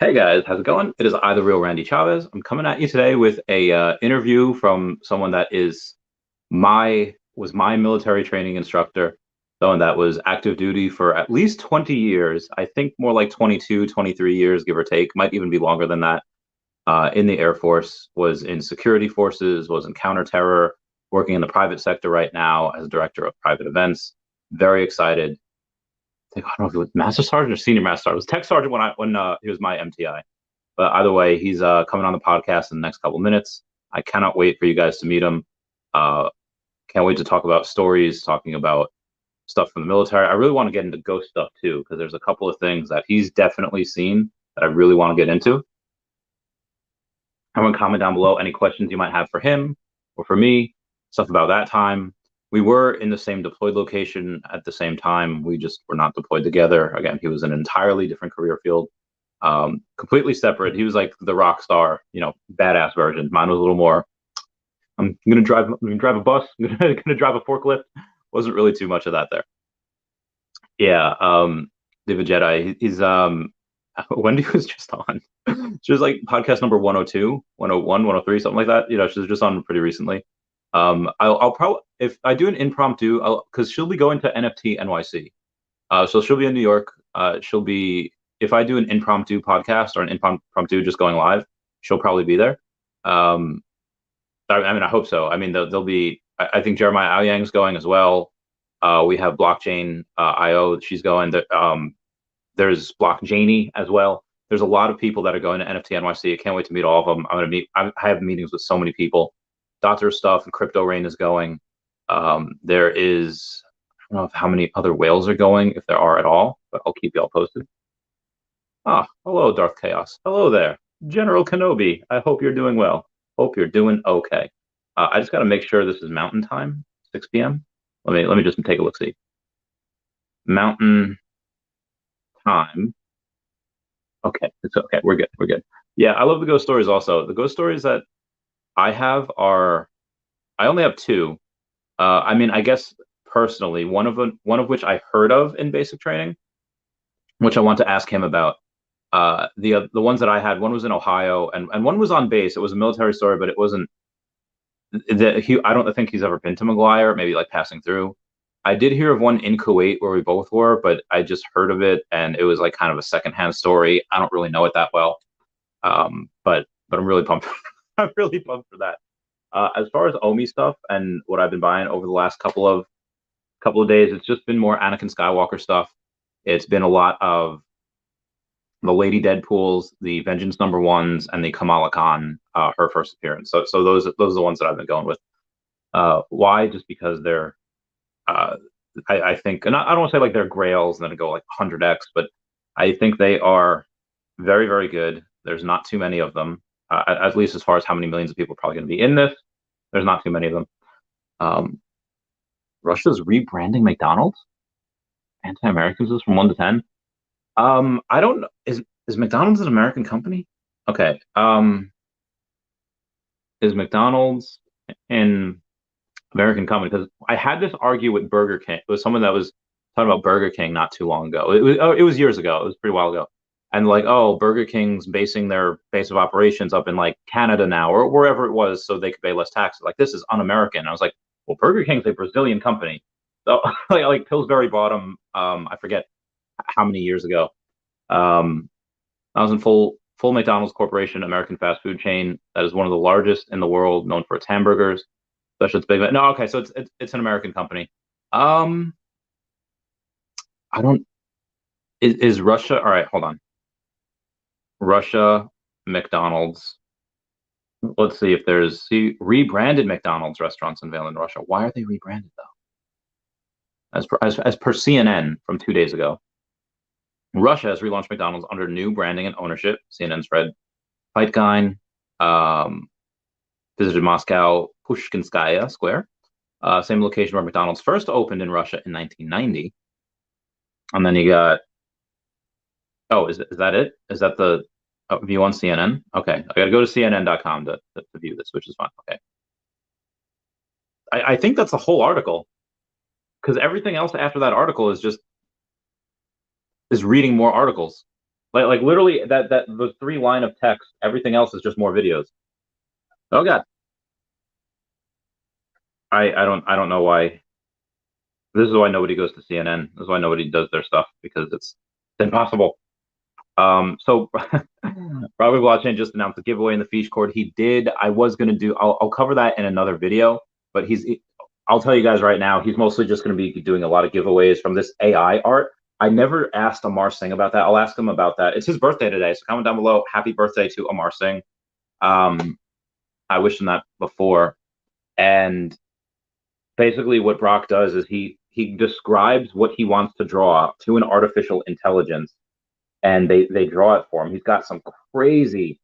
Hey guys, how's it going? It is I, the real Randy Chavez. I'm coming at you today with a interview from someone that is my military training instructor, someone that was active duty for at least 20 years. I think more like 22, 23 years, give or take. Might even be longer than that. In the Air Force, was in security forces, was in counterterror, working in the private sector right now as director of private events. Very excited. I don't know if he was master sergeant or senior master sergeant. It was tech sergeant when he was my MTI. But either way, he's coming on the podcast in the next couple minutes. I cannot wait for you guys to meet him. Uh, can't wait to talk about stories, talking about stuff from the military. I really want to get into ghost stuff too, because there's a couple of things that he's definitely seen that I really want to get into. Everyone comment down below any questions you might have for him or for me, stuff about that time. We were in the same deployed location at the same time. We just were not deployed together. Again, he was in an entirely different career field, completely separate. He was like the rock star, badass version. Mine was a little more. I'm gonna drive a bus. I'm gonna drive a forklift. Wasn't really too much of that there. Yeah, David Jedi. He's Wendy was just on. She was like podcast number 102, 101, 103, something like that. She was just on pretty recently. I'll probably, if I do an impromptu, because she'll be going to NFT NYC. So she'll be in New York. She'll be, if I do an impromptu podcast or an impromptu just going live, she'll probably be there. Um, I mean, I hope so. I mean, there'll be, I think Jeremiah Aoyang's going as well. We have Blockchain IO. She's going. There's Block Janie as well. There's a lot of people that are going to NFT NYC. I can't wait to meet all of them. I'm gonna meet. I have meetings with so many people. Doctor Stuff and Crypto Rain is going. There is, I don't know how many other whales are going, if there are at all, but I'll keep y'all posted. Ah, hello, Darth Chaos. Hello there, General Kenobi. I hope you're doing well. Hope you're doing okay. I just got to make sure this is Mountain Time, 6 p.m. Let me just take a look. See, Mountain Time. Okay, it's okay. We're good. We're good. Yeah, I love the ghost stories. Also, the ghost stories that I have are, I only have two. I mean, I guess personally, one of which I heard of in basic training, which I want to ask him about. The ones that I had, one was in Ohio, and one was on base. It was a military story, but it wasn't. I don't think he's ever been to McGuire. Maybe like passing through. I did hear of one in Kuwait where we both were, but I just heard of it, and it was like kind of a secondhand story. I don't really know it that well, but I'm really pumped. I'm really pumped for that. As far as Omi stuff and what I've been buying over the last couple of days, it's just been more Anakin Skywalker stuff. It's been a lot of the Lady Deadpools, the Vengeance number ones, and the Kamala Khan, her first appearance. So those are the ones that I've been going with. Why? Just because they're, uh, I think, and I don't want to say like they're grails and then go like 100x, but I think they are very, very good. There's not too many of them, at least as far as how many millions of people are probably going to be in this. There's not too many of them. Um, Russia's rebranding McDonald's. Anti-Americans is from 1 to 10. I don't know. Is McDonald's an American company? Okay. Is McDonald's an American company? Because I had this argue with Burger King. It was someone that was talking about Burger King not too long ago. It was years ago. It was pretty while ago. And like, oh, Burger King's basing their base of operations up in like Canada now or wherever it was, so they could pay less taxes. Like this is un-American. I was like, well, Burger King's a Brazilian company. So like Pillsbury Bottom, I forget how many years ago. I was in full McDonald's Corporation, American fast food chain that is one of the largest in the world, known for its hamburgers. Especially its Big Mac. No, okay, so it's an American company. Um, I don't. Is Russia? All right, hold on. Russia, McDonald's. Let's see if there's rebranded McDonald's restaurants unveiled in Russia. Why are they rebranded though? As per CNN from 2 days ago, Russia has relaunched McDonald's under new branding and ownership. CNN spread. Peitgein visited Moscow Pushkinskaya Square, same location where McDonald's first opened in Russia in 1990. And then you got, oh, is that it? Is that the view on CNN? Okay, I got to go to CNN.com to view this, which is fine. Okay, I think that's the whole article because everything else after that article is just is reading more articles. Like literally that the 3 line of text, everything else is just more videos. Oh god. I don't know why. This is why nobody goes to CNN. This is why nobody does their stuff, because it's impossible. So Robert Blockchain just announced a giveaway in the Feature Cord. He did. I was gonna do. I'll cover that in another video. But I'll tell you guys right now. He's mostly just gonna be doing a lot of giveaways from this AI art. I never asked Amar Singh about that. I'll ask him about that. It's his birthday today, so comment down below. Happy birthday to Amar Singh. I wished him that before. And basically, what Brock does is he describes what he wants to draw to an artificial intelligence, and they draw it for him. He's got some crazy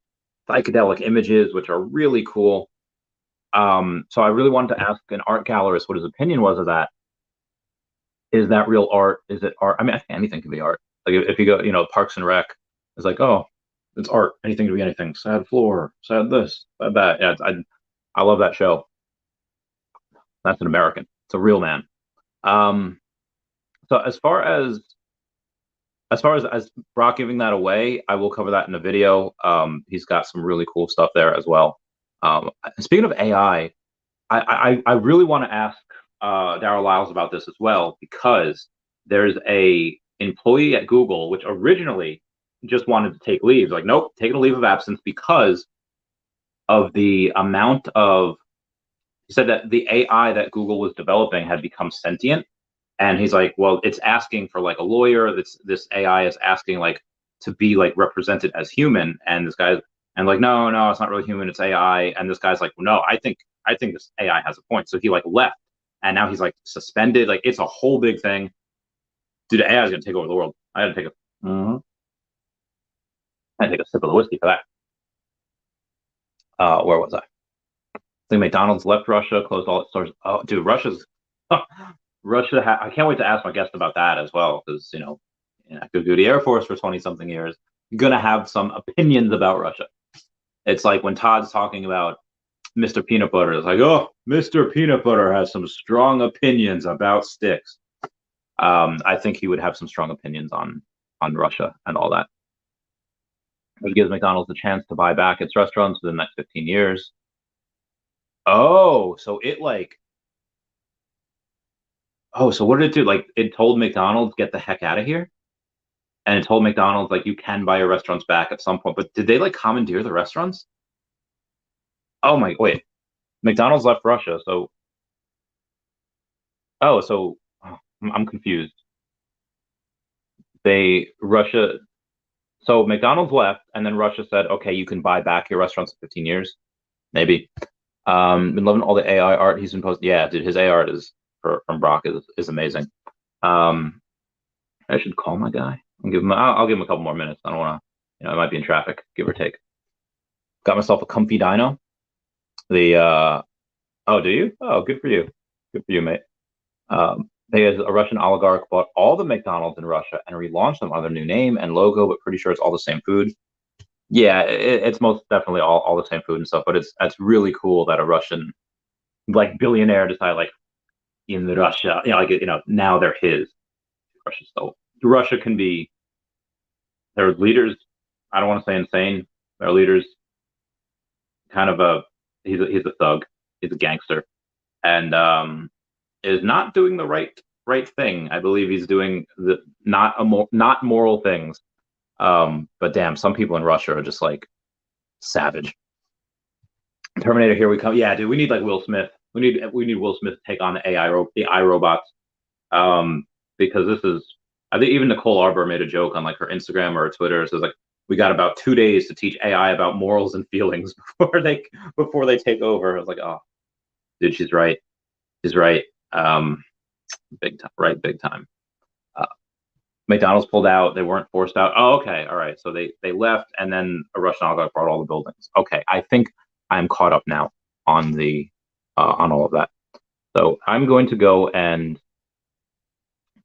psychedelic images, which are really cool. So I really wanted to ask an art gallerist what his opinion was of that. Is that real art? Is it art? I mean, I think anything can be art. Like if you go, Parks and Rec, it's like, oh, it's art. Anything can be anything. Sad floor, sad this, sad that. Yeah, I love that show. That's an American. It's a real man. Um, so as Brock giving that away, I will cover that in a video. He's got some really cool stuff there as well. Speaking of AI, I really want to ask Darryl Lyles about this as well, because there's a employee at Google which originally just wanted to take leave. Like, nope, taking a leave of absence because of the amount of. He said that the AI that Google was developing had become sentient, and he's like, well, it's asking for like a lawyer. This AI is asking like to be like represented as human, and this guy's and like, no, no, it's not really human, it's AI. And this guy's like, well, no, I think this AI has a point. So he like left, and now he's like suspended. Like it's a whole big thing. Dude, the AI is gonna take over the world. I had to take a sip of the whiskey for that. Where was I? I think McDonald's left Russia, closed all its stores. Oh, dude, Russia. I can't wait to ask my guest about that as well, because I could do the Air Force for 20 something years. I'm gonna have some opinions about Russia. It's like when Todd's talking about Mr. Peanut Butter. It's like, oh, Mr. Peanut Butter has some strong opinions about sticks. I think he would have some strong opinions on Russia and all that. Which gives McDonald's a chance to buy back its restaurants within the next 15 years. Oh, so so what did it do? Like it told McDonald's get the heck out of here, and it told McDonald's like you can buy your restaurants back at some point. But did they like commandeer the restaurants? Oh my, wait, McDonald's left Russia, so I'm confused. Russia, so McDonald's left, and then Russia said, okay, you can buy back your restaurants in 15 years, maybe. Been loving all the AI art he's been posting. Yeah, dude, his AI art from Brock is amazing. I should call my guy and give him. I'll give him a couple more minutes. I don't want to. I might be in traffic, give or take. Got myself a comfy dino. Oh, do you? Oh, good for you. Good for you, mate. There's a Russian oligarch bought all the McDonald's in Russia and relaunched them under new name and logo, but pretty sure it's all the same food. Yeah, it's most definitely all the same food and stuff, but it's really cool that a Russian like billionaire decided like in Russia, now they're his. Russia can be their leaders. I don't want to say insane. Their leaders kind of he's a thug, he's a gangster, and is not doing the right thing. I believe he's doing the not moral things. But damn, some people in Russia are just like savage. Terminator, here we come. Yeah, dude, we need like Will Smith. We need Will Smith to take on the AI robots. Because this is, I think even Nicole Arbor made a joke on like her Instagram or her Twitter. It says like, we got about 2 days to teach AI about morals and feelings before they take over. I was like, oh, dude, she's right. She's right. Big time, right? Big time. McDonald's pulled out. They weren't forced out. Oh, okay. All right. So they left, and then a Russian oligarch brought all the buildings. Okay. I think I'm caught up now on on all of that. So I'm going to go and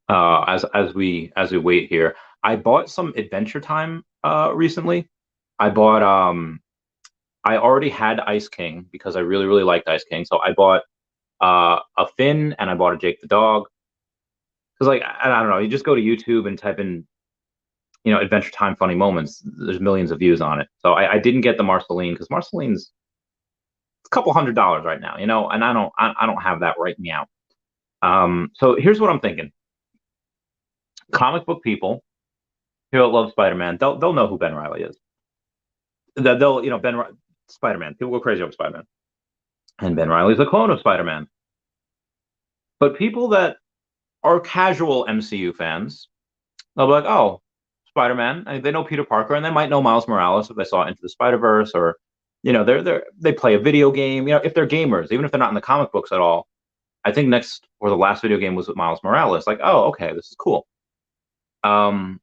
as we wait here, I bought some Adventure Time recently. I already had Ice King because I really really liked Ice King. So I bought a Finn and I bought a Jake the dog. Because like I don't know, you just go to YouTube and type in Adventure Time funny moments. There's millions of views on it. So I didn't get the Marceline because Marceline's a couple $100 right now, and I don't have that right now. So here's what I'm thinking. Comic book people who love Spider-Man, they'll know who Ben Reilly is. They'll, Spider-Man. People go crazy over Spider-Man. And Ben Reilly's a clone of Spider-Man. But people that are casual MCU fans, they'll be like, oh, Spider-Man. They know Peter Parker, and they might know Miles Morales if they saw Into the Spider-Verse, or they play a video game. If they're gamers, even if they're not in the comic books at all. I think the last video game was with Miles Morales. Like, oh, okay, this is cool. And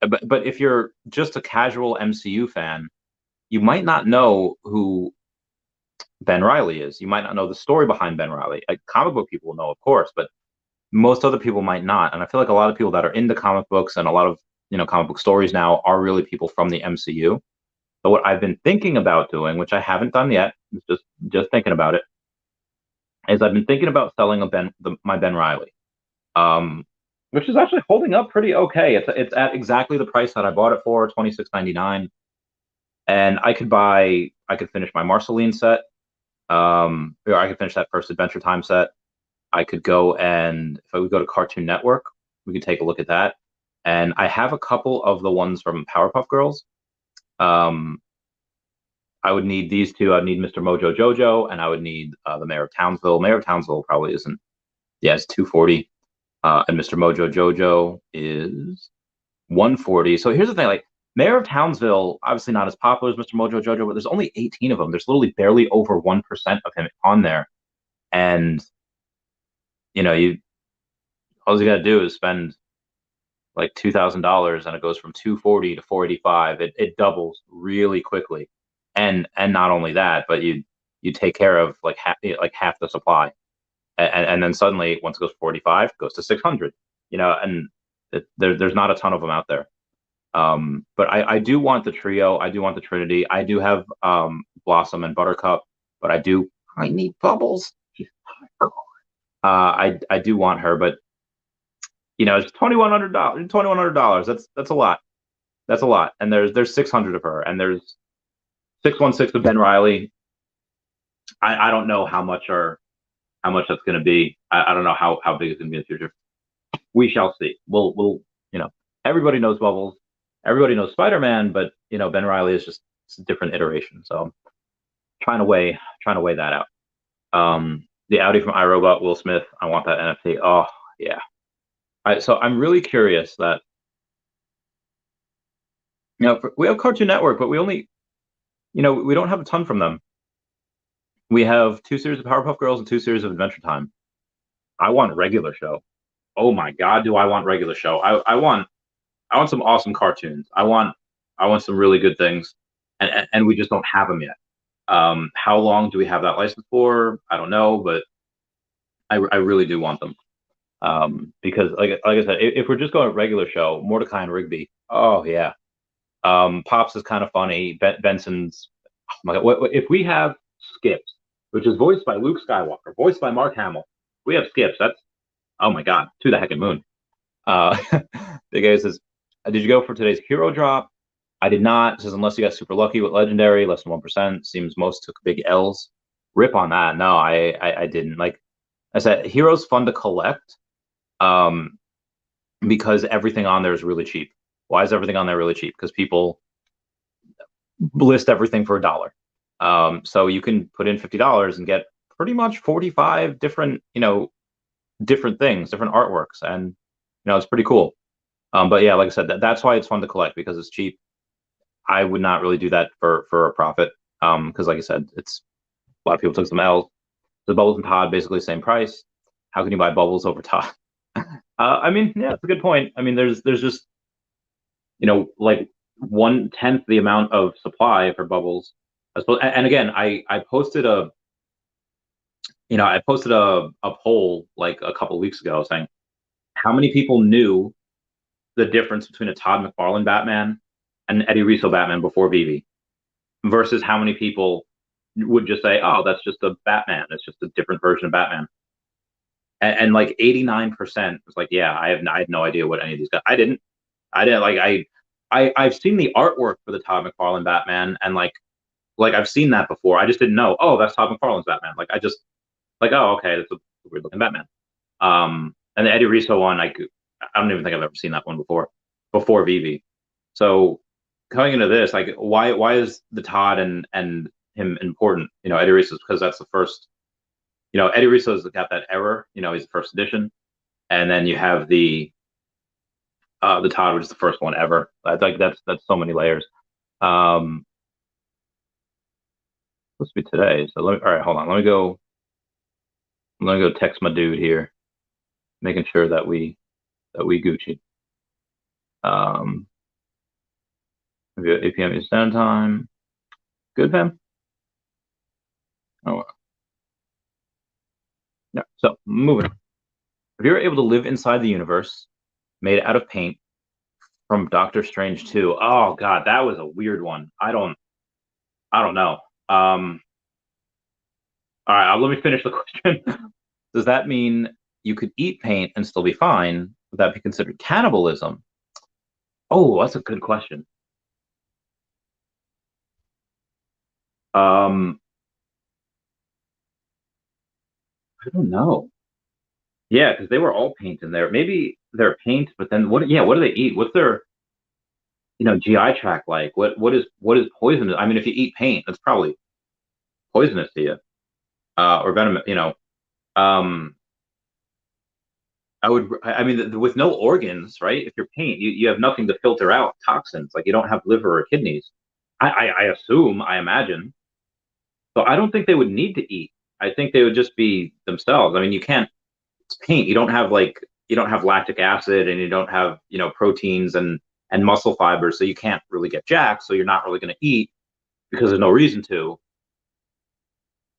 but if you're just a casual MCU fan, you might not know who Ben Reilly is. You might not know the story behind Ben Reilly. Like, comic book people will know, of course, but most other people might not. And I feel like a lot of people that are into comic books and a lot of comic book stories now are really people from the MCU. So what I've been thinking about doing, which I haven't done yet, just thinking about it, is I've been thinking about selling my Ben Reilly, which is actually holding up pretty okay. It's at exactly the price that I bought it for, $26.99, and I could finish my Marceline set, or I could finish that first Adventure Time set. I could go, and if I would go to Cartoon Network, we could take a look at that. And I have a couple of the ones from Powerpuff Girls. I would need these two. I'd need Mr. Mojo Jojo, and I would need the Mayor of Townsville. Mayor of Townsville probably isn't. Yeah, it's $240. And Mr. Mojo Jojo is $140. So here's the thing: like, Mayor of Townsville, obviously not as popular as Mr. Mojo Jojo, but there's only 18 of them. There's literally barely over 1% of him on there, and all you gotta do is spend like $2,000, and it goes from 240 to 485. It doubles really quickly, and not only that, but you take care of like half the supply, and then suddenly once it goes 45, it goes to 600. And there's not a ton of them out there. But I do want the trio. I do want the Trinity. I do have Blossom and Buttercup, but I need Bubbles. I do want her, but it's $2,100. $2,100. That's a lot. That's a lot. And there's 600 of her, and there's 616 of Ben Reilly. I don't know how much that's going to be. I don't know how big it's going to be in the future. We shall see. We'll everybody knows Bubbles, everybody knows Spider-Man, but Ben Reilly is just a different iteration. So I'm trying to weigh that out. The Audi from iRobot, Will Smith. I want that NFT. Oh yeah. So I'm really curious that we have Cartoon Network, but we only we don't have a ton from them. We have 2 series of Powerpuff Girls and 2 series of Adventure Time. I want regular show. Oh my God, do I want regular show? I want some awesome cartoons. I want some really good things, and we just don't have them yet. How long do we have that license for? I don't know, but I really do want them. Because like I said, if we're just going regular show, Mordecai and Rigby. Oh yeah. Pops is kind of funny. Benson's. Oh my God. If we have Skips, which is voiced by Luke Skywalker, voiced by Mark Hamill, we have Skips. That's, oh my God, to the heckin' moon. Big A says, did you go for today's hero drop? I did not. It says, unless you got super lucky with legendary, less than 1%. Seems most took big L's. Rip on that. No, I didn't. Like I said, hero's fun to collect. Because everything on there is really cheap. Why is everything on there really cheap? Because people list everything for $1. So you can put in $50 and get pretty much 45 different, different things, different artworks, and it's pretty cool. But yeah, like I said, that's why it's fun to collect, because it's cheap. I would not really do that for a profit. Because like I said, it's a lot of people took some L's. The Bubbles and Todd basically the same price. How can you buy Bubbles over Todd? I mean, yeah, it's a good point. I mean, there's just like 1/10 the amount of supply for Bubbles. I suppose. And again, I posted a poll like a couple of weeks ago saying how many people knew the difference between a Todd McFarlane Batman and Eddie Russo Batman before veve, versus how many people would just say, oh, that's just a Batman. It's just a different version of Batman. and like 89% was like, yeah, I had no idea what any of these guys. I didn't like I've seen the artwork for the Todd McFarlane Batman, and like I've seen that before. I just didn't know. Oh, that's Todd McFarlane's Batman. Like I just like, oh, okay, that's a weird looking Batman. And the Eddie Riso one, I don't even think I've ever seen that one before veve. So coming into this, like, why is the Todd and him important? Eddie Riso, because that's the first. Eddie Riso's got that error. He's the first edition, and then you have the Todd, which is the first one ever. Like that's so many layers. Um, Supposed to be today. So all right, hold on. Let me go text my dude here, making sure that we Gucci. 8 p.m. Eastern Standard Time. Good, fam. Oh well. Yeah. So moving on. If you're able to live inside the universe made out of paint from Doctor Strange 2. Oh God, that was a weird one. I don't know. All right, let me finish the question. Does that mean you could eat paint and still be fine? Would that be considered cannibalism? Oh, that's a good question. I don't know. Yeah, because they were all paint in there. Maybe they're paint, but then what? Yeah, what do they eat? What's their GI tract like? What is poisonous? I mean, if you eat paint, that's probably poisonous to you, or venomous. Um, I mean, with no organs, right? If you're paint, you have nothing to filter out toxins. Like you don't have liver or kidneys. I assume, I imagine. So I don't think they would need to eat. I think they would just be themselves. I mean, you can't. It's paint. You don't have lactic acid, and you don't have proteins and muscle fibers, so you can't really get jacked. So you're not really going to eat because there's no reason to.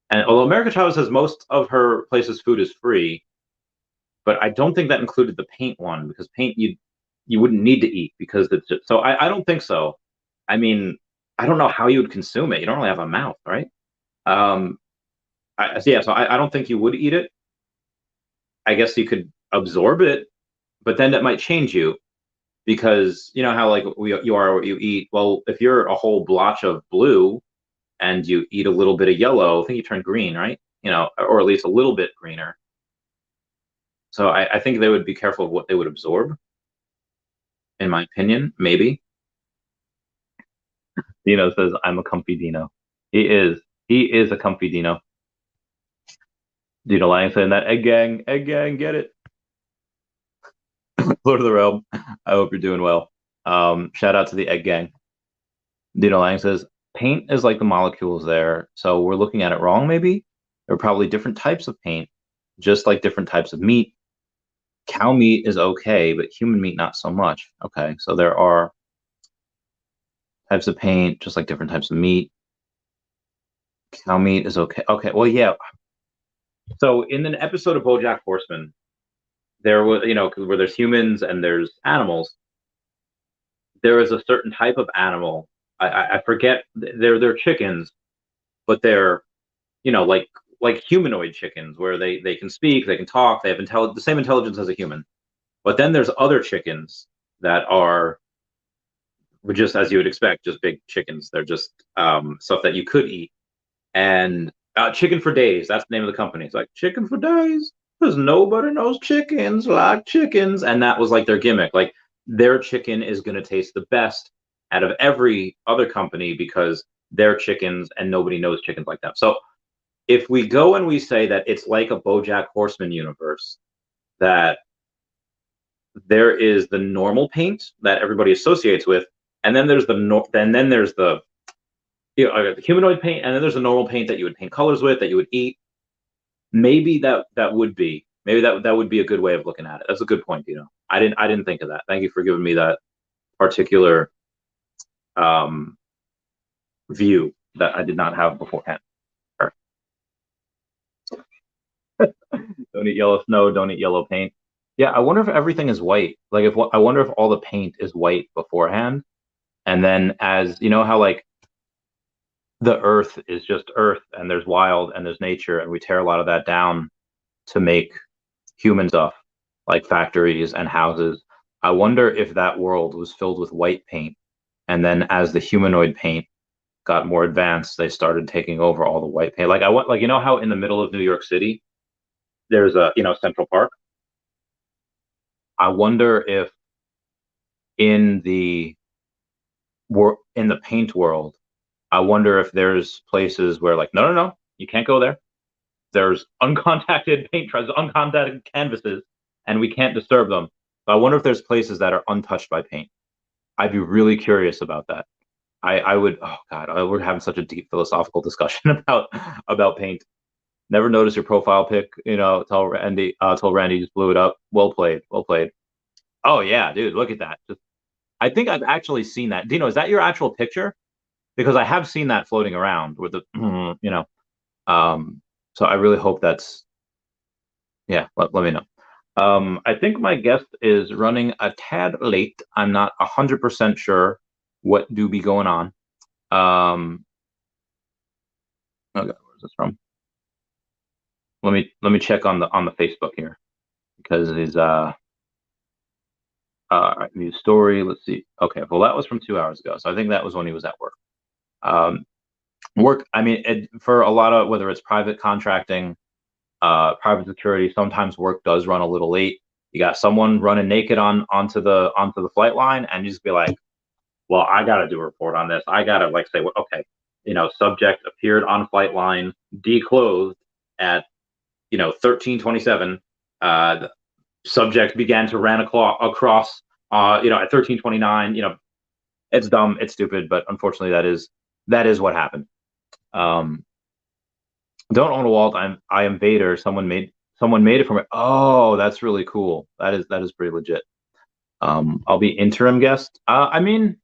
And although America Chavez says most of her place's food is free, but I don't think that included the paint one, because paint you wouldn't need to eat because it's just, so I don't think so. I mean, I don't know how you would consume it. You don't really have a mouth, right? Um, so I don't think you would eat it. I guess you could absorb it, but then that might change you, because you know how like you are what you eat. Well, if you're a whole blotch of blue and you eat a little bit of yellow, I think you turn green, right? Or at least a little bit greener. So I think they would be careful of what they would absorb, in my opinion, maybe. Dino says, I'm a comfy Dino. He is. He is a comfy Dino. Dino Lang saying that egg gang, get it. Lord of the Realm. I hope you're doing well. Shout out to the egg gang. Dino Lang says, paint is like the molecules there. So we're looking at it wrong, maybe? There are probably different types of paint, just like different types of meat. Cow meat is okay, but human meat, not so much. Okay, so there are types of paint, just like different types of meat. Cow meat is okay. Okay, well, yeah. So in an episode of BoJack Horseman, there was, where there's humans and there's animals. There is a certain type of animal. I forget. They're chickens, but they're, like humanoid chickens, where they can speak, they can talk, they have the same intelligence as a human. But then there's other chickens that are just as you would expect, just big chickens. They're just stuff that you could eat. And Chicken for Days, that's the name of the company. It's like Chicken for Days, because nobody knows chickens like chickens. And that was like their gimmick. Like their chicken is going to taste the best out of every other company because they're chickens and nobody knows chickens like them. So if we go and we say that it's like a BoJack Horseman universe, that there is the normal paint that everybody associates with, and then there's the the humanoid paint, and then there's the normal paint that you would paint colors with, that you would eat. Maybe that would be a good way of looking at it. That's a good point, I didn't think of that. Thank you for giving me that particular view that I did not have beforehand. Don't eat yellow snow, don't eat yellow paint. Yeah, I wonder if everything is white. Like I wonder if all the paint is white beforehand, and then as how like the earth is just earth, and there's wild and there's nature, and we tear a lot of that down to make human stuff, like factories and houses. I wonder if that world was filled with white paint, and then as the humanoid paint got more advanced, they started taking over all the white paint. Like I want, like how in the middle of New York City there's a Central Park. I wonder if in the in the paint world, I wonder if there's places where like no, you can't go there. There's uncontacted paint trends, uncontacted canvases, and we can't disturb them. But I wonder if there's places that are untouched by paint. I'd be really curious about that. I would. Oh God, we're having such a deep philosophical discussion about paint. Never noticed your profile pic. Tell Randy just blew it up. Well played, well played. Oh yeah, dude, look at that. I think I've actually seen that. Dino, is that your actual picture? Because I have seen that floating around with the, um, so I really hope that's, yeah, let me know. I think my guest is running a tad late. I'm not 100% sure what do be going on. Oh God, where's this from? Let me check on the Facebook here because his new story. Let's see. Okay, well that was from 2 hours ago, so I think that was when he was at work. Work. I mean, for a lot of whether it's private contracting, private security, sometimes work does run a little late. You got someone running naked onto the flight line, and you just be like, "Well, I got to do a report on this. I got to like say, well, okay, subject appeared on flight line, declothed at 13:27. Subject began to run across at 13:29. It's dumb, it's stupid, but unfortunately that is what happened. Don't own a Walt. I am Vader. Someone made it for me. Oh, that's really cool. That is pretty legit. I'll be interim guest. I mean,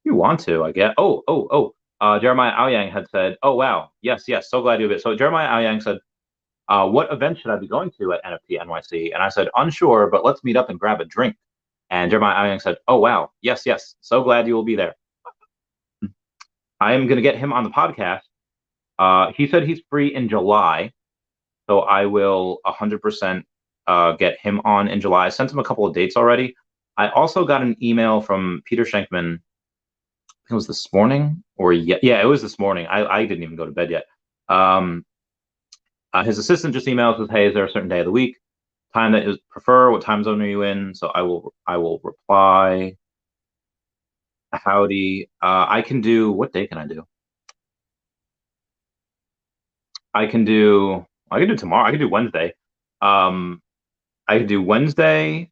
you want to, I guess. Oh. Jeremiah Aoyang had said, "Oh wow, yes, so glad you did it." So Jeremiah Aoyang said, "What event should I be going to at NFT NYC?" And I said, "Unsure, but let's meet up and grab a drink." And Jeremiah Aoyang said, "Oh wow, yes, so glad you will be there." I am going to get him on the podcast. He said he's free in July, so I will 100% get him on in July. I sent him a couple of dates already. I also got an email from Peter Schenkman. I think it was this morning, or yeah, it was this morning. I didn't even go to bed yet. His assistant just emailed says, "Hey, is there a certain day of the week, time that you prefer? What time zone are you in?" So I will reply, "Howdy. I can do. What day can I do? I can do tomorrow. I can do Wednesday. I can do Wednesday,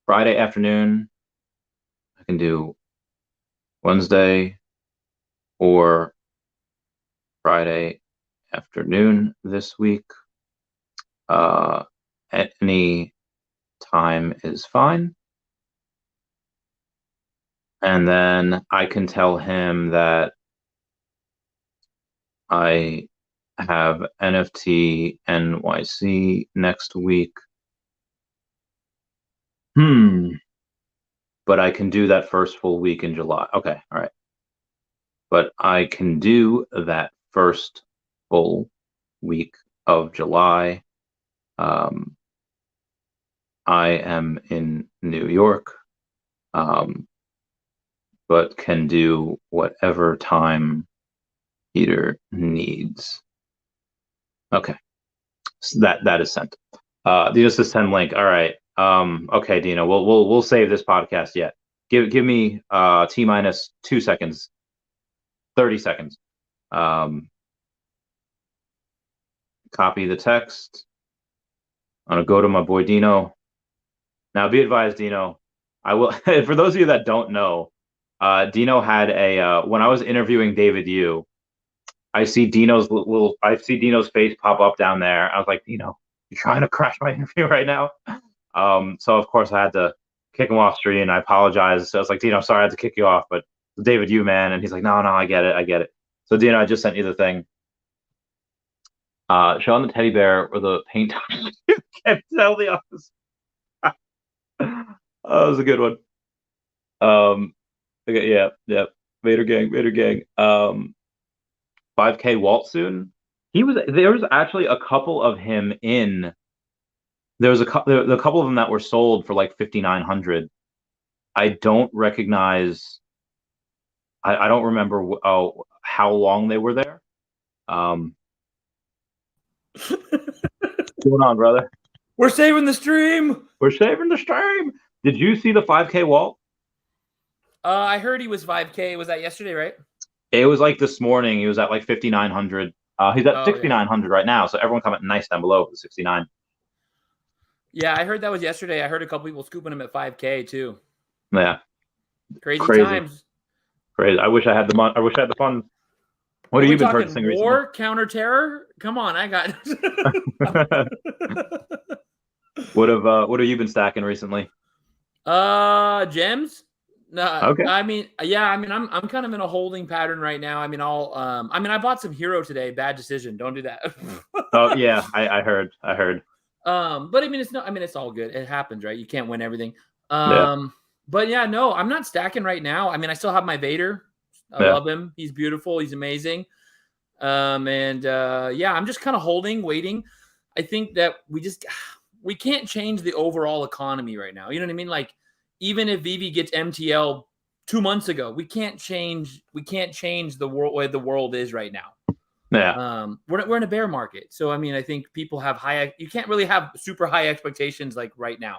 Friday afternoon. I can do Wednesday or Friday afternoon this week. At any time is fine." And then I can tell him that I have NFT NYC next week. But I can do that first full week in July. Okay, all right. But I can do that first full week of July. I am in New York, but can do whatever time Peter needs. Okay, so that is sent. Dino says send link. All right. Okay, Dino. We'll save this podcast yet. Give me T minus 2 seconds, 30 seconds. Copy the text. I'm gonna go to my boy Dino. Now, be advised, Dino. I will. For those of you that don't know, Dino had a when I was interviewing David Yu, I see Dino's face pop up down there. I was like, Dino, you trying to crash my interview right now? So of course I had to kick him off screen. I apologize. So I was like, Dino, sorry I had to kick you off, but David Yu, man, and he's like, no, I get it. So Dino, I just sent you the thing. Showing the teddy bear or the paint. Can't tell the office. That was a good one. Okay, yeah. Vader gang. 5K Walt soon. There was actually a couple of him in there was a couple of them that were sold for like 5,900. I don't recognize. I don't remember how long they were there. What's going on, brother? We're saving the stream. We're saving the stream. Did you see the 5K wall? I heard he was 5K. Was that yesterday, right? It was like this morning. He was at like 5,900. He's at 6,900 right now. So everyone comment nice down below for 69. Yeah, I heard that was yesterday. I heard a couple people scooping him at 5K too. Yeah, crazy times. Crazy. I wish I had the money. I wish I had the funds. What have you been purchasing recently? War, counter terror. Come on, I got. What have you been stacking recently? Gems. No, okay. I mean, I'm kind of in a holding pattern right now. I mean, I bought some hero today. Bad decision. Don't do that. Oh yeah, I heard. But I mean, it's all good. It happens, right? You can't win everything. Yeah. But yeah, no, I'm not stacking right now. I mean, I still have my Vader. I love him. He's beautiful. He's amazing. I'm just kind of holding, waiting. I think that we can't change the overall economy right now. You know what I mean? Like, even if veve gets MTL 2 months ago, we can't change the world way the world is right now. Yeah. We're in a bear market. So, I mean, I think people have you can't really have super high expectations like right now.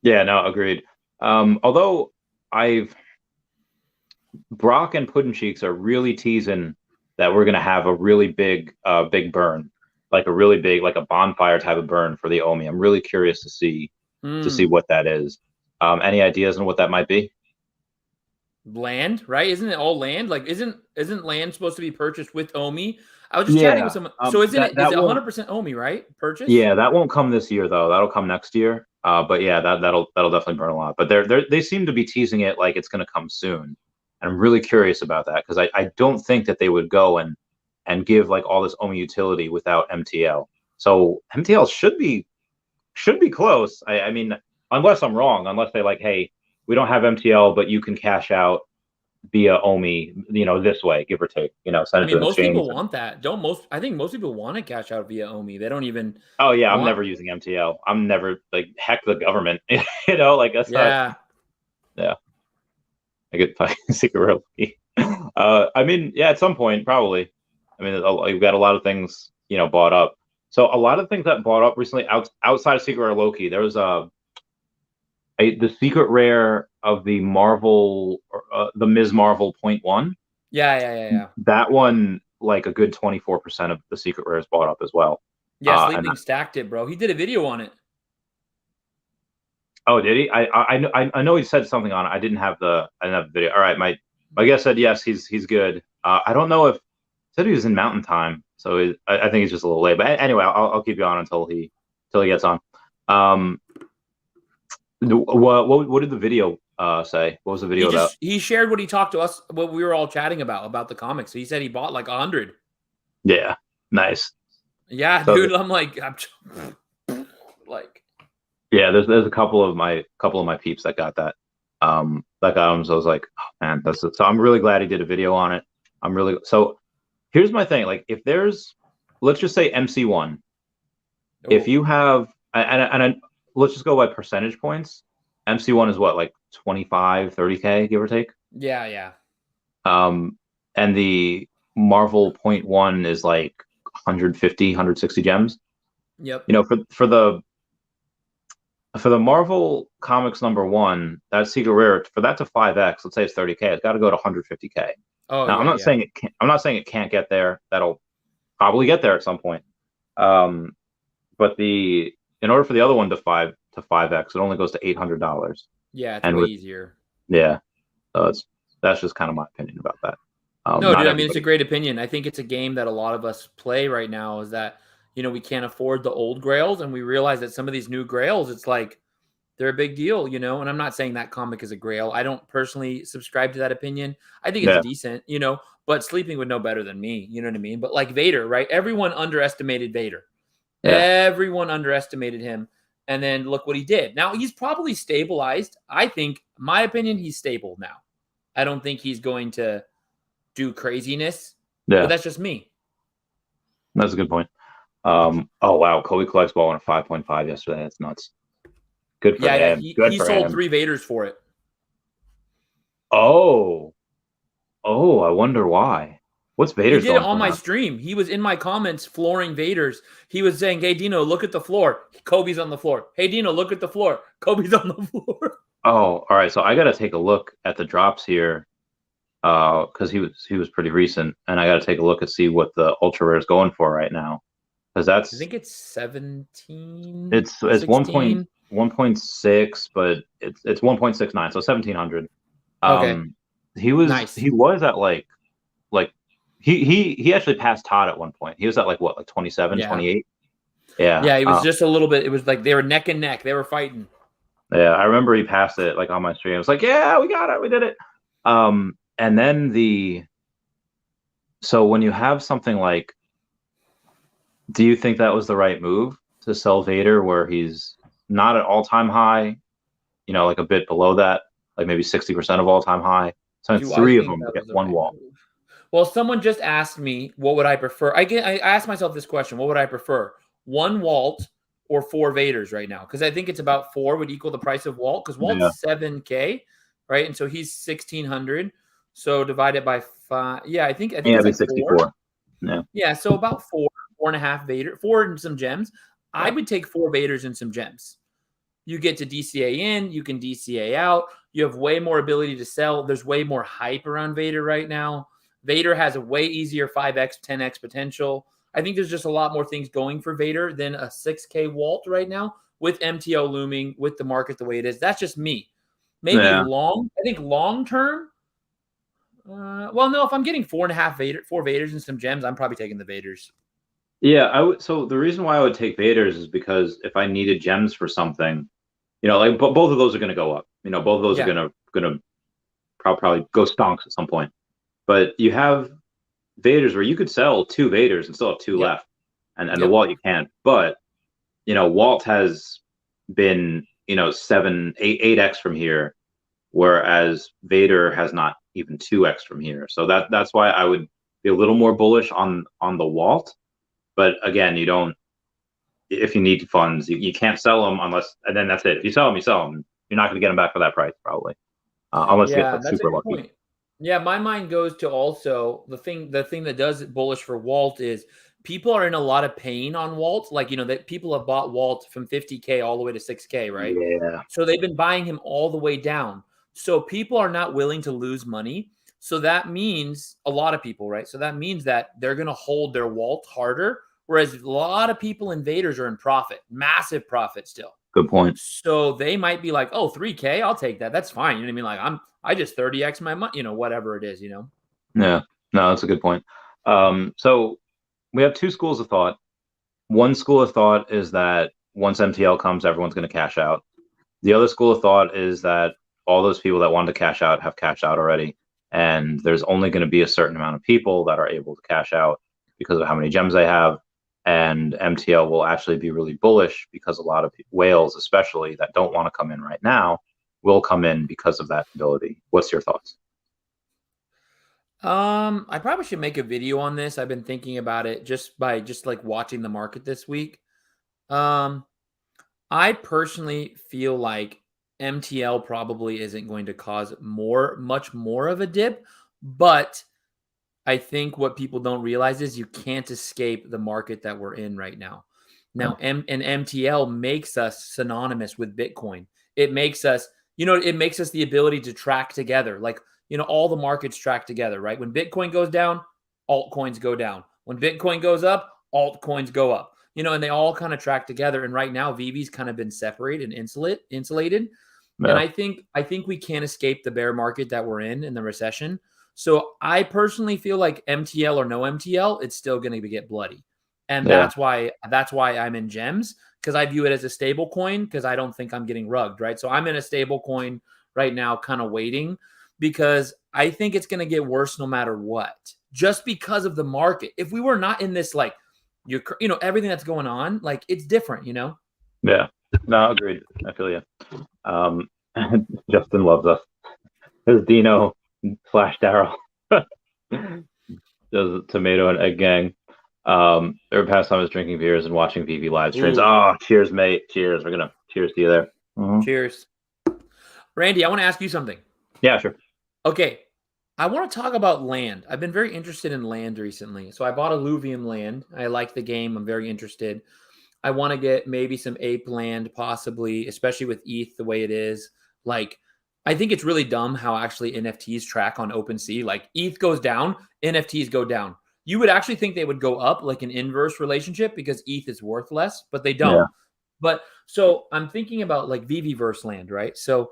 Yeah, no, agreed. Although Brock and Puddin' Cheeks are really teasing that we're going to have a really big burn, like a really big, like a bonfire type of burn for the OMI. I'm really curious to see what that is. Any ideas on what that might be? Land, right? Isn't it all land? Like, isn't land supposed to be purchased with OMI? I was just chatting with someone. So is it 100% OMI, right? Purchase? Yeah, that won't come this year though. That'll come next year. But yeah, that'll definitely burn a lot. But they seem to be teasing it like it's going to come soon. And I'm really curious about that because I don't think that they would go and give like all this OMI utility without MTL. So MTL should be close. I mean, unless I'm wrong, unless they like, hey, we don't have MTL, but you can cash out via OMI, this way, give or take, send it to most people want that. I think most people want to cash out via OMI. They don't even. Oh yeah, I'm never using MTL. I'm never like heck the government, like that's not. Yeah. I get secret realty. I mean, yeah, at some point, probably. I mean, you've got a lot of things, bought up. So a lot of things that bought up recently outside of secret rare Loki, there was the secret rare of the Marvel, the Ms. Marvel 0.1. Yeah. That one, like a good 24% of the secret rares bought up as well. Yeah, Sleeping stacked it, bro. He did a video on it. Oh, did he? I know he said something on it. I didn't have the video. All right, my guest said yes, he's good. I don't know if he said he was in Mountain Time, so I think he's just a little late. But anyway, I'll keep you on until he gets on. What did the video say? What was the video about? He shared what he talked to us, what we were all chatting about the comics. So he said he bought like 100. Yeah, nice. Yeah, so, dude, I'm like. Yeah, there's a couple of my peeps that got that. So I was like, oh man, so I'm really glad he did a video on it. So here's my thing. Like, if there's, let's just say MC1, if you have, and let's just go by percentage points. MC1 is what, like 25, 30K, give or take? Yeah. And the Marvel 0.1 is like 150, 160 gems. Yep. For the Marvel Comics #1, that secret rare, for that to 5x, let's say it's 30K, it's got to go to 150K. Oh, now, I'm not saying it can't. I'm not saying it can't get there. That'll probably get there at some point. But in order for the other one to 5x, it only goes to $800. Yeah, it's way easier. Yeah, so that's just kind of my opinion about that. No, dude, I mean, it's a great opinion. I think it's a game that a lot of us play right now. Is that we can't afford the old grails, and we realize that some of these new grails, it's like they're a big deal, And I'm not saying that comic is a grail. I don't personally subscribe to that opinion. I think it's decent, but Sleeping would know better than me. You know what I mean? But like Vader, right? Everyone underestimated Vader. Yeah. Everyone underestimated him. And then look what he did. Now he's probably stabilized. I think, my opinion, he's stable now. I don't think he's going to do craziness. Yeah. But that's just me. That's a good point. Oh wow, Kobe collects ball on a 5.5 yesterday. That's nuts. Good for Yeah, him. Good he for sold him. 3 Vaders for it. Oh, I wonder why. What's He Vader's did it going on for my now? stream. He was in my comments flooring Vaders. He was saying, "Hey Dino, look at the floor. Kobe's on the floor. Hey Dino, look at the floor. Kobe's on the floor." Oh, all right. So I got to take a look at the drops here, because he was pretty recent, and I got to take a look and see what the ultra rare is going for right now, because I that's think it's 17, it's 16. 1.6, but it's 1.69, so 1700. Okay, Um, nice. he was at like he actually passed Todd at one point. He was at like what, like 27, Yeah. 28. Yeah. Yeah, it was just a little bit. It was like they were neck and neck. They were fighting. Yeah, I remember he passed it like on my stream. I was like, yeah, we got it, we did it. And then so when you have something like, do you think that was the right move to sell Vader where he's not at all-time high, like a bit below that, like maybe 60% of all-time high? So Do I three of think them to that get was the one right wall. move? Well, someone just asked me, what would I prefer? I asked myself this question: what would I prefer, 1 Walt or 4 Vaders right now? Because I think it's about 4 would equal the price of Walt. Because Yeah, Walt's 7K, right? And so he's 1,600. So divided by 5. Yeah, I think yeah, it's it'd be like 4. 64. Yeah, Yeah, so about 4.5 Vader, 4 and some gems. I yeah, would take 4 Vaders and some gems. You get to DCA in, you can DCA out. You have way more ability to sell. There's way more hype around Vader right now. Vader has a way easier 5x, 10x potential. I think there's just a lot more things going for Vader than a 6K Walt right now with MTO looming, with the market the way it is. That's just me. Maybe yeah. I think long term. Well, no, if I'm getting 4 Vaders and some gems, I'm probably taking the Vaders. Yeah, I would. So the reason why I would take Vader's is because if I needed gems for something, like both of those are going to go up. Both of those are Yeah. going to probably go stonks at some point. But you have Vaders where you could sell 2 Vaders and still have 2 Yep. left, and the Yep. Walt you can't. But Walt has been 8x from here, whereas Vader has not even 2x from here. So that's why I would be a little more bullish on the Walt. But again, you don't. If you need funds, you can't sell them unless, and then that's it. If you sell them, you sell them. You're not going to get them back for that price, probably, unless you get Yeah, like that's a super good lucky. point. Yeah, my mind goes to also the thing that does it bullish for Walt is people are in a lot of pain on Walt. Like, that people have bought Walt from 50K all the way to 6K, right? Yeah, So they've been buying him all the way down. So people are not willing to lose money. So that means a lot of people, right? So that means that they're going to hold their Walt harder. Whereas a lot of people invaders are in profit, massive profit still. good point. So they might be like, oh, 3K, I'll take that. That's fine. You know what I mean? Like I just 30x my money, whatever it is. Yeah, no, that's a good point. So we have 2 schools of thought. One school of thought is that once MTL comes, everyone's going to cash out. The other school of thought is that all those people that wanted to cash out have cashed out already, and there's only going to be a certain amount of people that are able to cash out because of how many gems they have. And MTL will actually be really bullish because a lot of whales, especially that don't want to come in right now, will come in because of that ability. What's your thoughts? I probably should make a video on this. I've been thinking about it just by like watching the market this week. Um, I personally feel like MTL probably isn't going to cause much more of a dip, but I think what people don't realize is you can't escape the market that we're in right now. Yeah, Now, and MTL makes us synonymous with Bitcoin. It makes us, it makes us the ability to track together. Like, all the markets track together, right? When Bitcoin goes down, altcoins go down. When Bitcoin goes up, altcoins go up. And they all kind of track together. And right now, VeVe's kind of been separated and insulated. And yeah, I think we can't escape the bear market that we're in the recession. So I personally feel like MTL or no MTL, it's still going to get bloody. And yeah, that's why I'm in gems, because I view it as a stable coin, because I don't think I'm getting rugged, right? So I'm in a stable coin right now, kind of waiting, because I think it's going to get worse no matter what, just because of the market. If we were not in this, like, everything that's going on, like, it's different. yeah. No, agreed. I feel you. Justin loves us. His Dino / Darryl. Does tomato and egg gang. Favorite pastime is drinking beers and watching veve live streams. Ooh. Oh, cheers, mate. Cheers. We're gonna cheers to you there. Cheers. Randy, I want to ask you something. Yeah, sure. Okay. I want to talk about land. I've been very interested in land recently. So I bought Alluvium land. I like the game. I'm very interested. I want to get maybe some ape land, possibly, especially with ETH the way it is. Like, I think it's really dumb how actually NFTs track on OpenSea. Like, ETH goes down, NFTs go down. You would actually think they would go up, like an inverse relationship, because ETH is worth less, but they don't. Yeah. But so I'm thinking about like VeveVerse land, right? So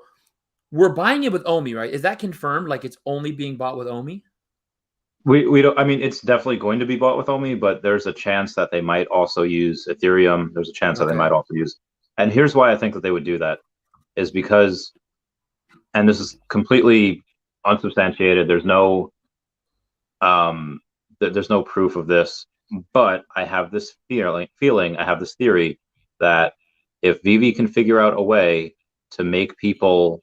we're buying it with OMI, right? Is that confirmed? Like, it's only being bought with OMI? We don't. I mean, it's definitely going to be bought with OMI, but there's a chance that they might also use Ethereum. There's a chance that they might also use. And here's why I think that they would do that is because, and this is completely unsubstantiated. There's no proof of this, but I have this feeling. I have this theory that if veve can figure out a way to make people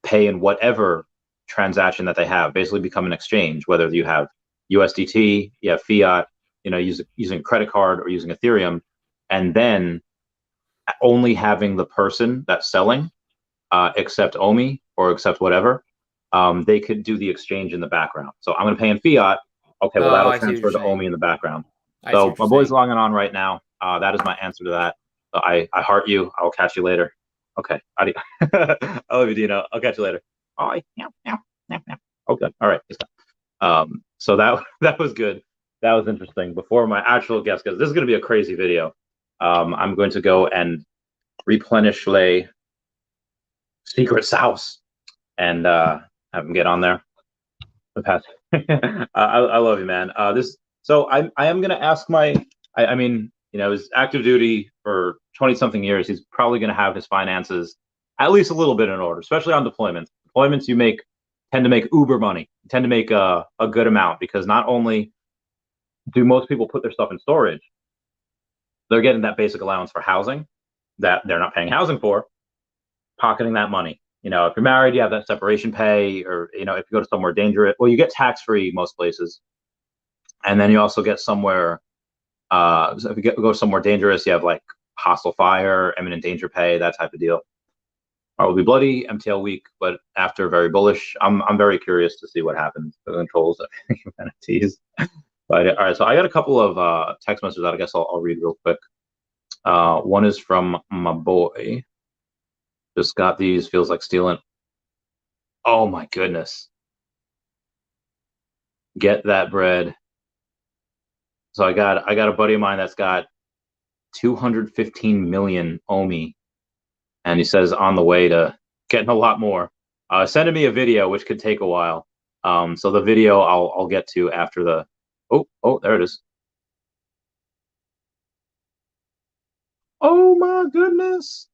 pay in whatever transaction that they have, basically become an exchange, whether you have USDT, you have fiat, using a credit card or using Ethereum, and then only having the person that's selling accept OMI or accept whatever, they could do the exchange in the background. So I'm going to pay in fiat. Okay, well, that'll transfer to OMI in the background. So my boy's logging on right now. That is my answer to that. So I heart you. I will catch you later. Okay. I love you, Dino. I'll catch you later. Oh, yeah. Okay. All right. So that was good. That was interesting. Before my actual guess, because this is going to be a crazy video, I'm going to go and replenish Lay Secret Sauce and have him get on there. I love you, man. So I am going to ask I mean, he's active duty for 20-something years. He's probably going to have his finances at least a little bit in order, especially on deployments. Deployments tend to make uber money, tend to make a good amount, because not only do most people put their stuff in storage, they're getting that basic allowance for housing that they're not paying housing for, pocketing that money. If you're married, you have that separation pay, or if you go to somewhere dangerous, well, you get tax-free most places, and then you also get somewhere. So if you go somewhere dangerous, you have like hostile fire, imminent danger pay, that type of deal. It will be bloody MTL week, but after very bullish. I'm very curious to see what happens to the controls of NFTs. But all right, so I got a couple of text messages that I guess I'll read real quick. One is from my boy. Just got these. Feels like stealing. Oh my goodness. Get that bread. So I got a buddy of mine that's got 215 million OMI, and he says on the way to getting a lot more. Sending me a video, which could take a while. So the video I'll get to after the. Oh, there it is. Oh my goodness.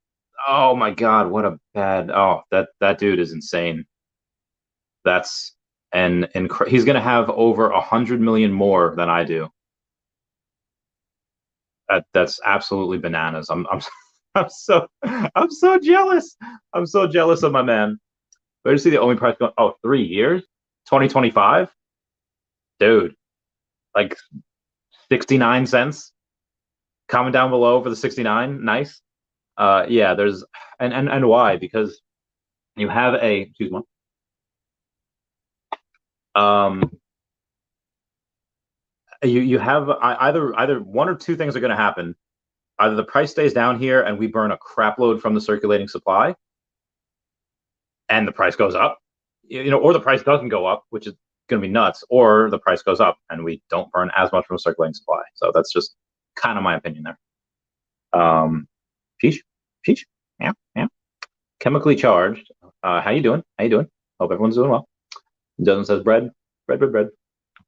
Oh my God, what a bad. Oh, that dude is insane. And he's gonna have over 100 million more than I do. That's absolutely bananas. I'm so jealous. I'm so jealous of my man. Where do you see the OMI price going? Oh, 3 years, 2025, dude. Like 69 cents. Comment down below for the 69. Nice. Yeah. There's and why? Because you have excuse me. You have either one or two things are going to happen. Either the price stays down here and we burn a crap load from the circulating supply, and the price goes up, or the price doesn't go up, which is going to be nuts, or the price goes up and we don't burn as much from the circulating supply. So that's just kind of my opinion there. Peach, yeah. Chemically charged. How you doing? Hope everyone's doing well. Doesn't says bread.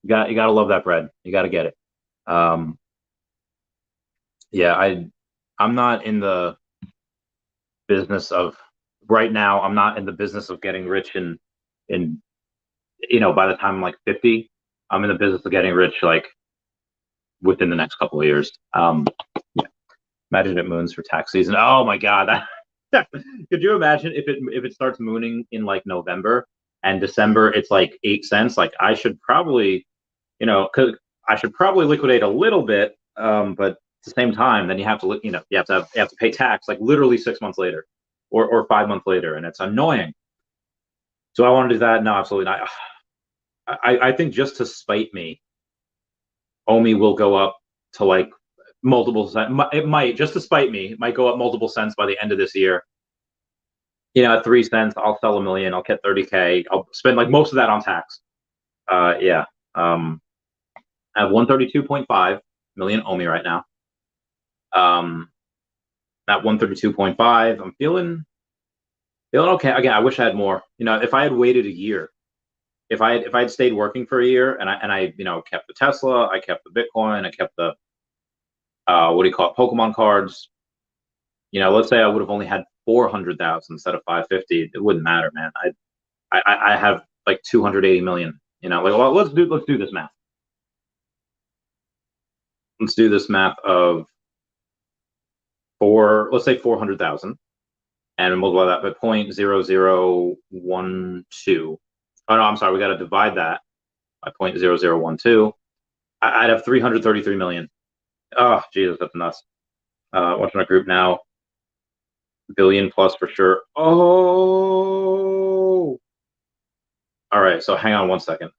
You gotta love that bread. You gotta get it. Yeah, I'm not in the business of right now. I'm not in the business of getting rich in by the time I'm like 50. I'm in the business of getting rich like within the next couple of years. Yeah. Imagine it moons for tax season. Oh my God. Could you imagine if it starts mooning in like November and December it's like 8 cents? Like I should probably, I should probably liquidate a little bit, but at the same time, then you have to, you have to pay tax like literally 6 months later, or 5 months later, and it's annoying. So I want to do that? No, absolutely not. I think just to spite me, OMI will go up to like multiple cents. It might, just to spite me, it might go up multiple cents by the end of this year. At 3 cents, I'll sell $1 million. I'll get 30K. I'll spend like most of that on tax. Yeah. I have 132.5 million OMI right now. At 132.5, I'm feeling okay. Again, I wish I had more. If I had waited a year, if I had stayed working for a year, and I kept the Tesla, I kept the Bitcoin, I kept the what do you call it, Pokemon cards. Let's say I would have only had 400,000 instead of 550. It wouldn't matter, man. I have like 280 million. Well, let's do this math. Let's do this math of let's say 400,000, and multiply that by 0.0012. Oh no, I'm sorry. We got to divide that by 0.0012. I'd have 333 million. Oh, Jesus, that's nuts. Watching my group now. Billion plus for sure. Oh. All right. So hang on one second.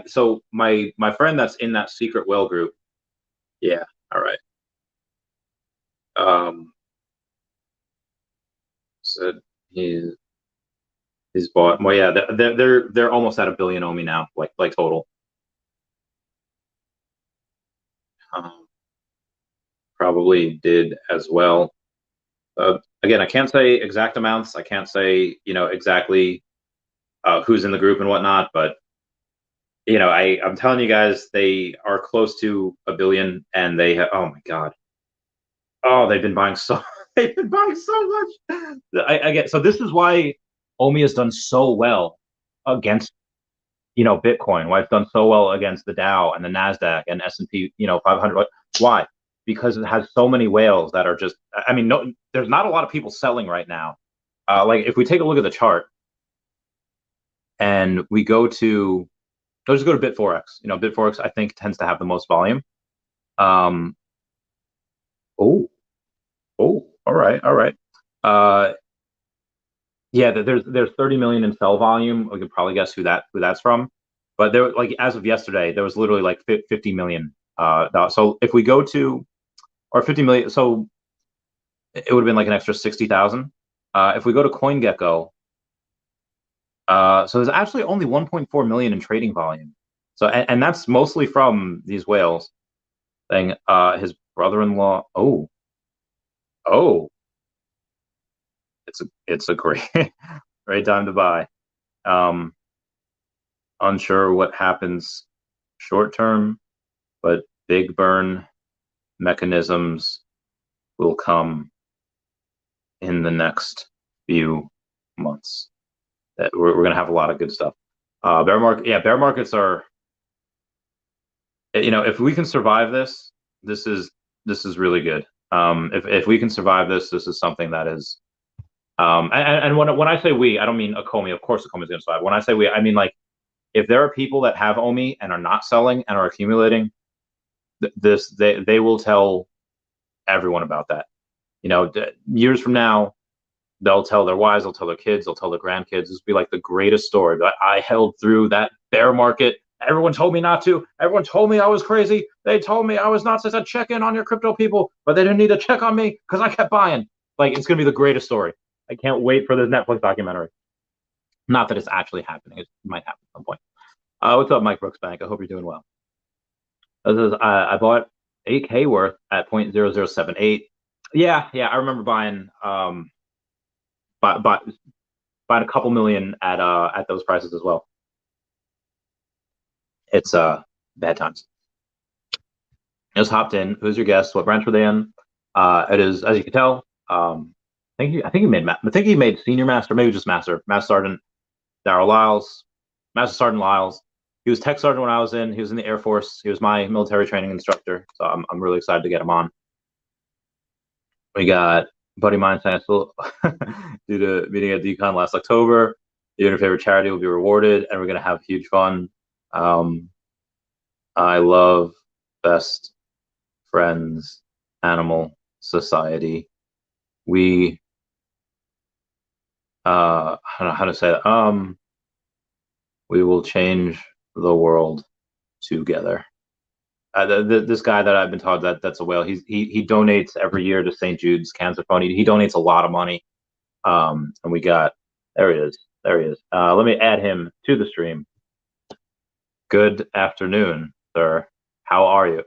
So my friend that's in that secret whale group. Yeah. All right. So he's bought. Well, yeah. They're almost at $1 billion OMI now, like total. Probably did as well. Again, I can't say exact amounts. I can't say exactly who's in the group and whatnot, but I'm telling you guys, they are close to $1 billion, and they have. Oh my god. Oh, they've been buying so. They've been buying so much. I get. So this is why OMI has done so well against Bitcoin. Why it's done so well against the Dow and the Nasdaq and S&P 500. Why? Because it has so many whales that are just. I mean, no, there's not a lot of people selling right now. Like if we take a look at the chart, and we go to. Let's just go to Bitforex. Bitforex I think tends to have the most volume. Oh, all right. Yeah, there's 30 million in sell volume. We could probably guess who that's from. But there, like as of yesterday, there was literally like 50 million. So if we go to, or 50 million, so it would have been like an extra 60,000. If we go to CoinGecko, so there's actually only 1.4 million in trading volume. So and that's mostly from these whales thing. His brother-in-law. Oh, it's a great great time to buy. Unsure what happens short term, but big burn mechanisms will come in the next few months. That we're going to have a lot of good stuff. Bear markets are. If we can survive this, this is really good. If we can survive this, this is something that is. And when I say we, I don't mean Akomi. Of course, Akomi is going to survive. When I say we, I mean like if there are people that have OMI and are not selling and are accumulating, they will tell everyone about that. Years from now, they'll tell their wives, they'll tell their kids, they'll tell their grandkids. This will be like the greatest story. But I held through that bear market. Everyone told me not to. Everyone told me I was crazy. They told me I was nuts. They said check in on your crypto people, but they didn't need to check on me because I kept buying. Like it's gonna be the greatest story. I can't wait for this Netflix documentary. Not that it's actually happening. It might happen at some point. What's up, Mike Brooks Bank? I hope you're doing well. This is I bought 8K worth at 0.0078. Yeah, I remember buying buying a couple million at those prices as well. It's bad times. Just hopped in. Who's your guest? What branch were they in? It is, as you can tell. I think he made senior master, maybe just master sergeant. Darryl Lyles, Master Sergeant Lyles. He was tech sergeant when I was in. He was in the Air Force. He was my military training instructor. So I'm really excited to get him on. We got buddy mine saying still due to meeting at Decon last October. Your favorite charity will be rewarded, and we're gonna have huge fun. I love Best Friends Animal Society. We I don't know how to say that. We will change the world together. This guy that I've been taught that's a whale. He donates every year to St. Jude's Cancer Fund. He donates a lot of money. And we got there he is. There he is. Let me add him to the stream. Good afternoon, sir. How are you?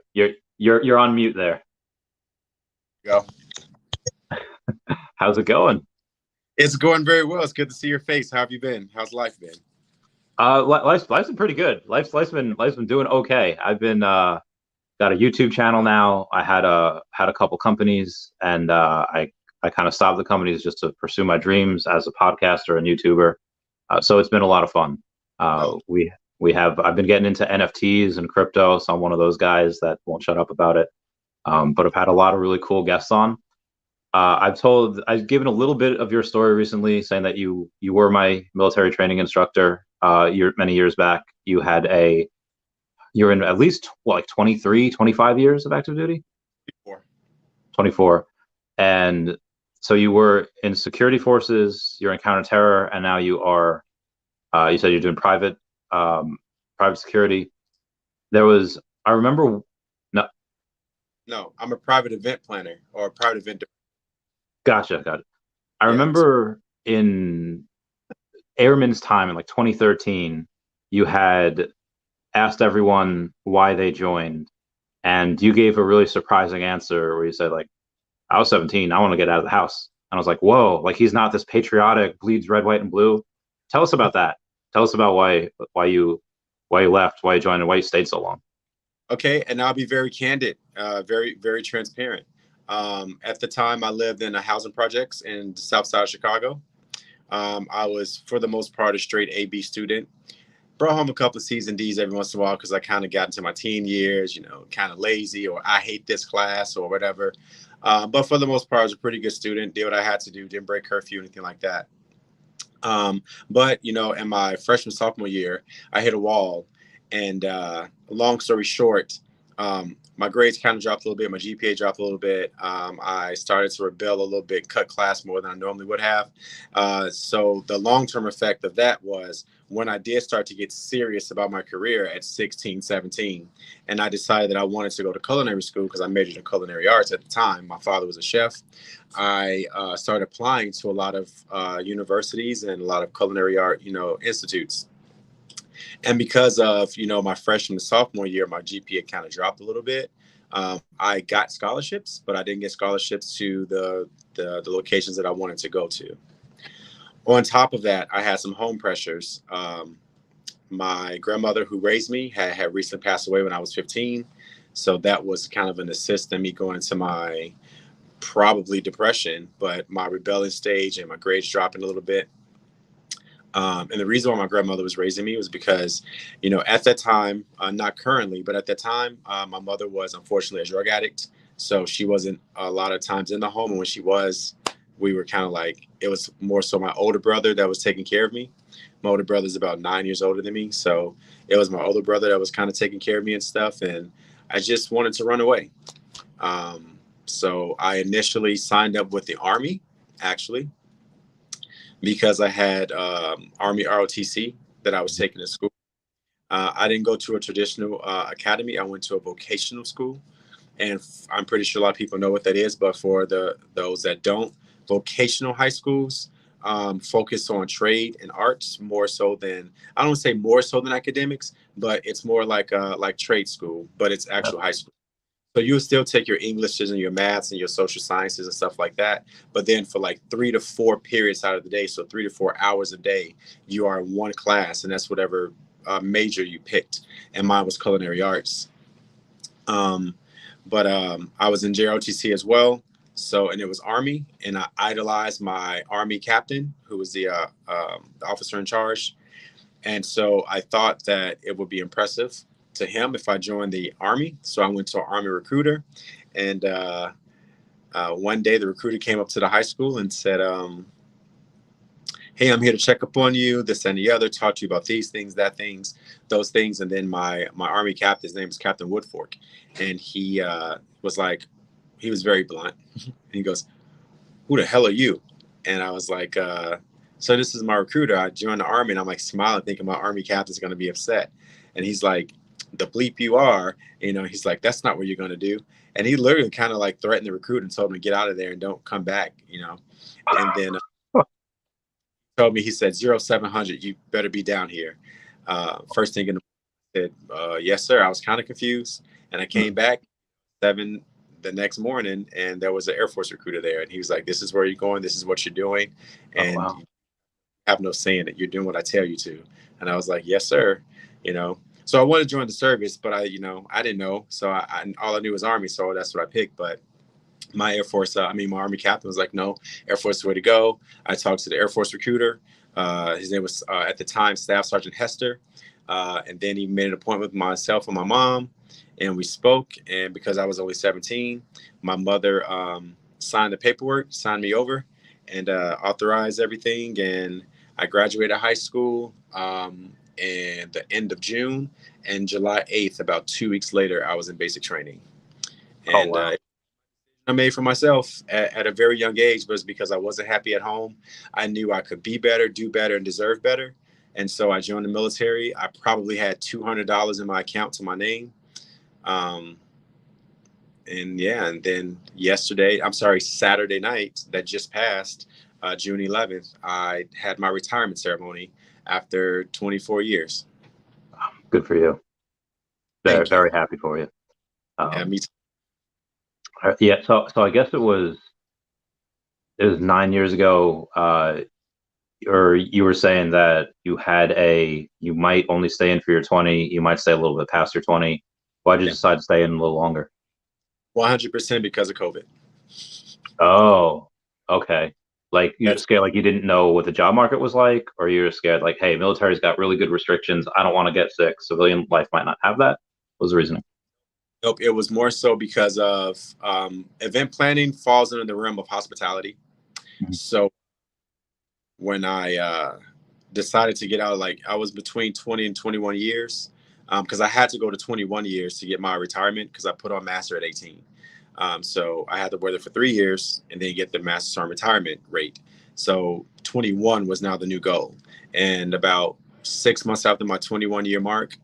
You're on mute there. Go. How's it going? It's going very well. It's good to see your face. How have you been? How's life been? Life's been pretty good. Life's been doing okay. I've been got a YouTube channel now. I had a couple companies, and I kind of stopped the companies just to pursue my dreams as a podcaster and YouTuber. So it's been a lot of fun. I've been getting into NFTs and crypto, so I'm one of those guys that won't shut up about it. But I've had a lot of really cool guests on. I've given a little bit of your story recently, saying that you were my military training instructor many years back. You're in at least like 23, 25 years of active duty? 24. And so you were in security forces, you're in counterterror, and now you are, you said you're doing private security. I remember, No, I'm a private event planner or a private event. Gotcha. I remember in Airman's time in like 2013, you had asked everyone why they joined, and you gave a really surprising answer where you said, like, I was 17, I want to get out of the house. And I was like, whoa, like he's not this patriotic, bleeds red, white, and blue. Tell us about that. Tell us about why you left, why you joined, and why you stayed so long. Okay, and I'll be very candid, very, very transparent. At the time, I lived in housing projects in the south side of Chicago. I was, for the most part, a straight A/B student. Brought home a couple of C's and D's every once in a while because I kind of got into my teen years, kind of lazy, or I hate this class or whatever. But for the most part, I was a pretty good student, did what I had to do, didn't break curfew, anything like that. But, in my freshman, sophomore year, I hit a wall. And long story short, my grades kind of dropped a little bit. My GPA dropped a little bit. I started to rebel a little bit, cut class more than I normally would have. So the long-term effect of that was when I did start to get serious about my career at 16, 17, and I decided that I wanted to go to culinary school because I majored in culinary arts at the time. My father was a chef. I started applying to a lot of universities and a lot of culinary art, institutes. And because of, my freshman and sophomore year, my GPA kind of dropped a little bit. I got scholarships, but I didn't get scholarships to the locations that I wanted to go to. On top of that, I had some home pressures. My grandmother who raised me had recently passed away when I was 15. So that was kind of an assist in me going into my probably depression, but my rebellion stage and my grades dropping a little bit. And the reason why my grandmother was raising me was because, at that time, not currently, but at that time, my mother was unfortunately a drug addict. So she wasn't a lot of times in the home. And when she was, we were kind of like, it was more so my older brother that was taking care of me. My older brother's about 9 years older than me. So it was my older brother that was kind of taking care of me and stuff. And I just wanted to run away. So I initially signed up with the Army, actually, because I had Army ROTC that I was taking to school. I didn't go to a traditional academy. I went to a vocational school. And I'm pretty sure a lot of people know what that is. But for those that don't, vocational high schools focus on trade and arts more so than, I don't want to say more so than academics, but it's more like trade school, but it's actual high school. So you would still take your Englishes and your maths and your social sciences and stuff like that. But then for like 3 to 4 periods out of the day, so 3 to 4 hours a day, you are in one class, and that's whatever major you picked. And mine was culinary arts. But I was in JROTC as well. So, and it was Army, and I idolized my Army captain, who was the officer in charge. And so I thought that it would be impressive to him if I joined the Army. So I went to an Army recruiter, and one day the recruiter came up to the high school and said, hey, I'm here to check up on you, this and the other, talk to you about these things, that things, those things. And then my Army captain, his name is Captain Woodfork. And he was like, he was very blunt. And he goes, who the hell are you? And I was like, so this is my recruiter. I joined the Army, and I'm like smiling, thinking my Army captain's going to be upset. And he's like, the bleep you are, he's like, that's not what you're going to do. And he literally kind of like threatened the recruit and told him to get out of there and don't come back, And then told me, he said, 0700, you better be down here. First thing in the morning, I said, yes, sir. I was kind of confused. And I came back 7 the next morning, and there was an Air Force recruiter there. And he was like, this is where you're going. This is what you're doing. And you have no say in it. You're doing what I tell you to. And I was like, yes, sir. So I wanted to join the service, but I didn't know. So I all I knew was Army. So that's what I picked. But my Air Force, my Army captain was like, no, Air Force is the way to go. I talked to the Air Force recruiter. His name was, at the time, Staff Sergeant Hester. And then he made an appointment with myself and my mom, and we spoke. And because I was only 17, my mother signed the paperwork, signed me over, and authorized everything. And I graduated high school in the end of June, and July 8th, about 2 weeks later, I was in basic training. And I made for myself at a very young age, but it's because I wasn't happy at home. I knew I could be better, do better, and deserve better. And so I joined the military. I probably had $200 in my account to my name. And then Saturday night that just passed, June 11th, I had my retirement ceremony after 24 years. Good for you. Very happy for you. Yeah, me too. Yeah, so I guess it was 9 years ago, or you were saying that you might only stay in for your 20, you might stay a little bit past your 20. Why'd you decide to stay in a little longer? 100% because of COVID. Oh, okay. Like you're scared, like you didn't know what the job market was like, or you're scared like, hey, military's got really good restrictions. I don't want to get sick. Civilian life might not have that. What was the reasoning? Nope, it was more so because of event planning falls under the realm of hospitality. Mm-hmm. So when I decided to get out, like I was between 20 and 21 years, because I had to go to 21 years to get my retirement because I put on master at 18. So I had to wear it for 3 years and then get the master's on retirement rate. So 21 was now the new goal. And about 6 months after my 21-year mark,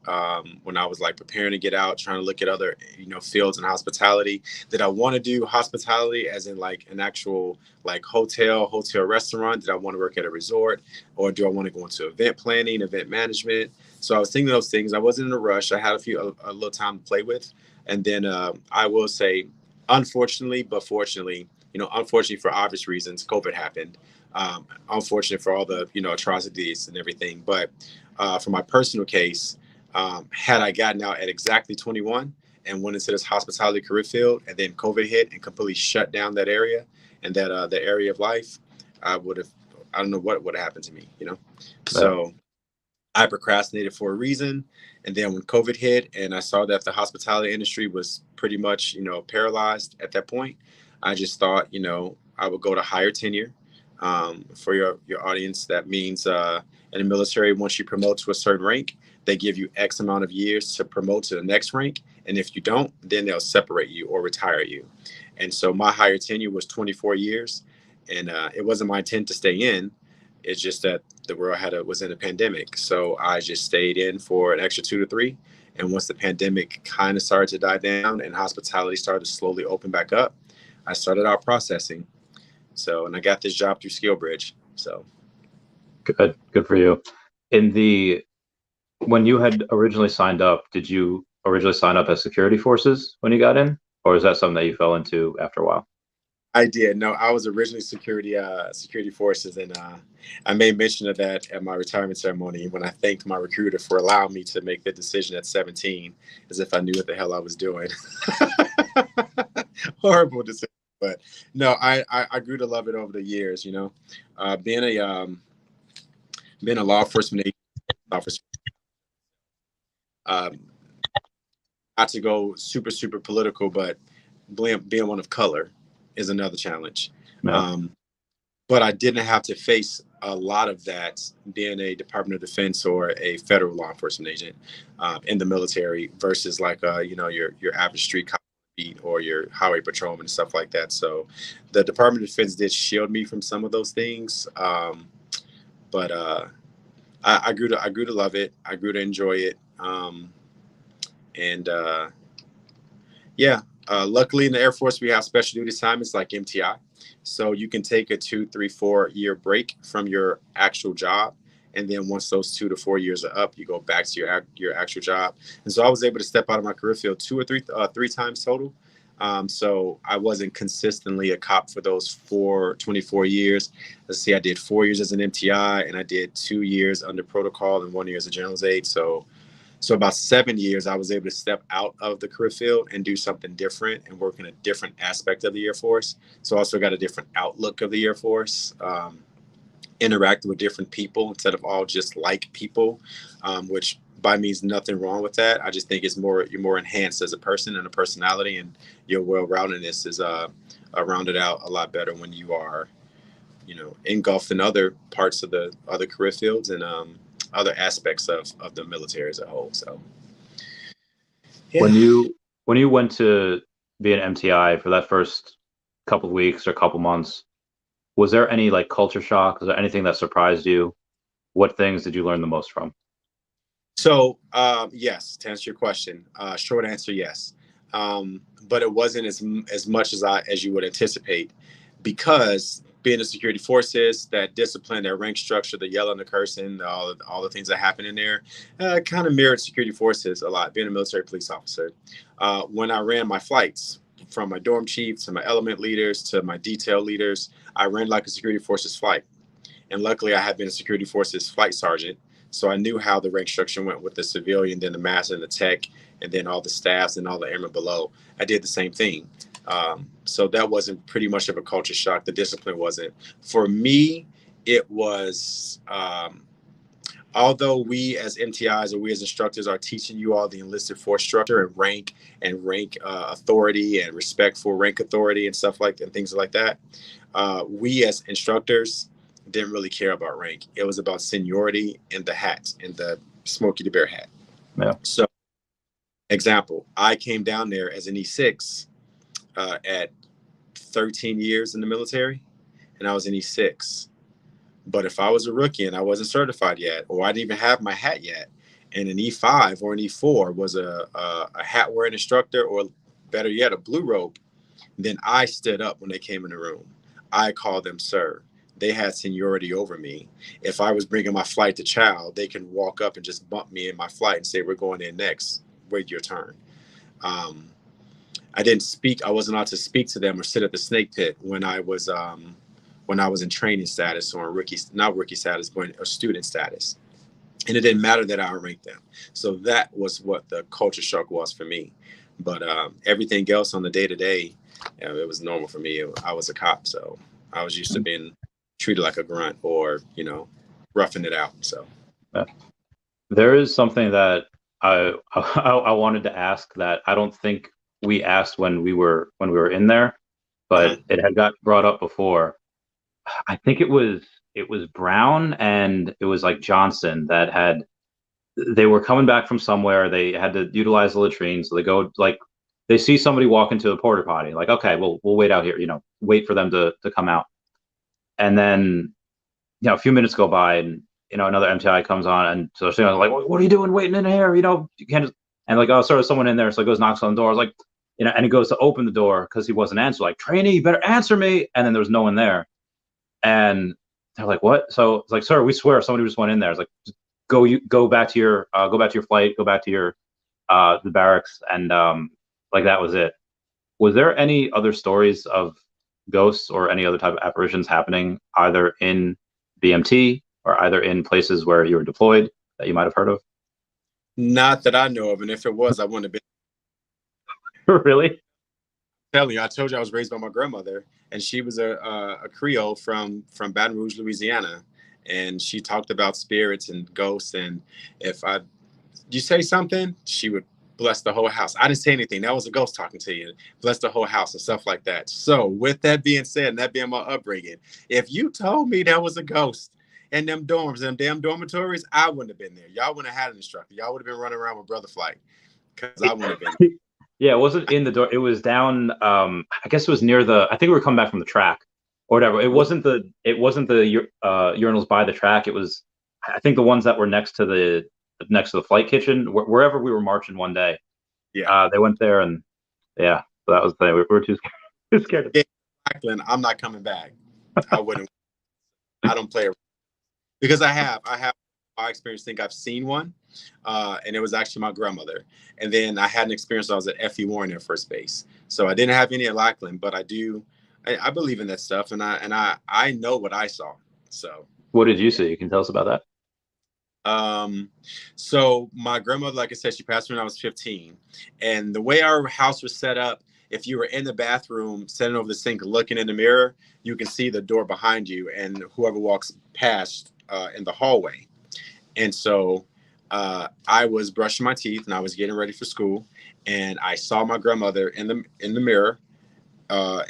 when I was like preparing to get out, trying to look at other, fields in hospitality, did I want to do hospitality as in like an actual like hotel restaurant? Did I want to work at a resort, or do I want to go into event planning, event management? So I was thinking those things. I wasn't in a rush. I had a little time to play with. And then I will say, unfortunately, but fortunately, unfortunately for obvious reasons, COVID happened. Unfortunate for all the, atrocities and everything. But for my personal case, had I gotten out at exactly 21 and went into this hospitality career field, and then COVID hit and completely shut down that area and that the area of life, I don't know what would have happened to me, So I procrastinated for a reason. And then when COVID hit and I saw that the hospitality industry was pretty much, paralyzed at that point, I just thought, I would go to higher tenure. For your audience, that means in the military, once you promote to a certain rank, they give you X amount of years to promote to the next rank. And if you don't, then they'll separate you or retire you. And so my higher tenure was 24 years. And it wasn't my intent to stay in. It's just that the world was in a pandemic. So I just stayed in for an extra 2 to 3. And once the pandemic kind of started to die down and hospitality started to slowly open back up, I started out processing. So, and I got this job through SkillBridge. So good for you. When you had originally signed up, did you originally sign up as security forces when you got in, or is that something that you fell into after a while? I did. No, I was originally security forces, and I made mention of that at my retirement ceremony when I thanked my recruiter for allowing me to make the decision at 17, as if I knew what the hell I was doing. Horrible decision. But no, I grew to love it over the years, being a law enforcement officer, not to go super, super political, but being one of color is another challenge. No. but I didn't have to face a lot of that being a Department of Defense or a federal law enforcement agent in the military versus like your average street cop beat or your highway patrolman and stuff like that. So the Department of Defense did shield me from some of those things, but I grew to love it. I grew to enjoy it, and yeah. Luckily, in the Air Force, we have special duty assignments like M.T.I. So you can take a 2, 3, 4 year break from your actual job. And then once those 2 to 4 years are up, you go back to your actual job. And so I was able to step out of my career field 2 or 3 times total. So I wasn't consistently a cop for those 24 years. Let's see, I did 4 years as an M.T.I. and I did 2 years under protocol and 1 year as a general's aide. So about 7 years, I was able to step out of the career field and do something different and work in a different aspect of the Air Force. So I also got a different outlook of the Air Force, interacting with different people instead of all just like people, which by means nothing wrong with that. I just think you're more enhanced as a person and a personality, and your well-roundedness is rounded out a lot better when you are, engulfed in other parts of the other career fields and other aspects of the military as a whole. So yeah. When you went to be an MTI for that first couple of weeks or couple months, was there any like culture shock? Was there anything that surprised you? What things did you learn the most from? So yes, to answer your question, short answer, yes. But it wasn't as much as you would anticipate, because being a security forces, that discipline, that rank structure, the yelling, the cursing, all the things that happen in there, kind of mirrored security forces a lot, being a military police officer. When I ran my flights, from my dorm chief to my element leaders to my detail leaders, I ran like a security forces flight. And luckily I had been a security forces flight sergeant. So I knew how the rank structure went with the civilian, then the master and the tech, and then all the staffs and all the airmen below. I did the same thing. So that wasn't pretty much of a culture shock. The discipline wasn't. For me, it was, although we as MTIs or we as instructors are teaching you all the enlisted force structure and rank authority and respect for rank authority and stuff like that, and things like that, we as instructors didn't really care about rank. It was about seniority and the hat and the Smokey the Bear hat. Yeah. So, example, I came down there as an E6 at 13 years in the military, and I was an E6. But if I was a rookie and I wasn't certified yet, or I didn't even have my hat yet, and an E5 or an E4 was a hat wearing instructor, or better yet, a blue robe, then I stood up when they came in the room. I called them sir. They had seniority over me. If I was bringing my flight to chow, they can walk up and just bump me in my flight and say, we're going in next. Wait your turn. I didn't speak. I wasn't allowed to speak to them or sit at the snake pit when I was in training status or not rookie status, but a student status. And it didn't matter that I ranked them. So that was what the culture shock was for me. But everything else on the day-to-day, it was normal for me. I was a cop, so I was used to being treated like a grunt or, roughing it out. So there is something that I wanted to ask that I don't think we asked when we were in there, but it had got brought up before. I think it was Brown and it was like Johnson that they were coming back from somewhere. They had to utilize the latrine. So they go, like, they see somebody walk into a porta potty, like, okay, we'll wait out here, wait for them to come out. And then, a few minutes go by and, another MTI comes on. And so they're like, what are you doing waiting in here? You can't just, and like, oh, sorry, someone in there. So he goes, knocks on the door. I was like, and he goes to open the door because he wasn't answering, like, trainee, you better answer me. And then there was no one there. And they're like, what? So it's like, sir, we swear somebody just went in there. It's like, just go back to your flight, go back to your the barracks, and like that was it. Was there any other stories of ghosts or any other type of apparitions happening either in BMT or either in places where you were deployed that you might have heard of? Not that I know of, and if it was, I wouldn't have been. Really? Telling you, I told you I was raised by my grandmother, and she was a Creole from Baton Rouge, Louisiana, and she talked about spirits and ghosts. And if you say something, she would bless the whole house. I didn't say anything. That was a ghost talking to you. Bless the whole house and stuff like that. So with that being said, and that being my upbringing, if you told me that was a ghost in them dorms, them damn dormitories, I wouldn't have been there. Y'all wouldn't have had an instructor. Y'all would have been running around with Brother Flight, because I wouldn't have been there. Yeah, it wasn't in the door. It was down. I guess it was near the. I think we were coming back from the track, or whatever. It wasn't the. It wasn't the urinals by the track. It was, I think, the ones that were next to the flight kitchen, wherever we were marching one day. Yeah, they went there, and yeah, so that was the thing. We were too scared. Yeah, I'm not coming back. I wouldn't. I don't play around. Because I have my experience. Think I've seen one, and it was actually my grandmother. And then I had an experience. I was at F.E. Warren at first base, so I didn't have any at Lackland, but I do. I believe in that stuff, and I know what I saw. So what did you see? You can tell us about that. So my grandmother, like I said, she passed when I was 15, and the way our house was set up, if you were in the bathroom, sitting over the sink, looking in the mirror, you can see the door behind you and whoever walks past in the hallway. And so I was brushing my teeth and I was getting ready for school, and I saw my grandmother in the mirror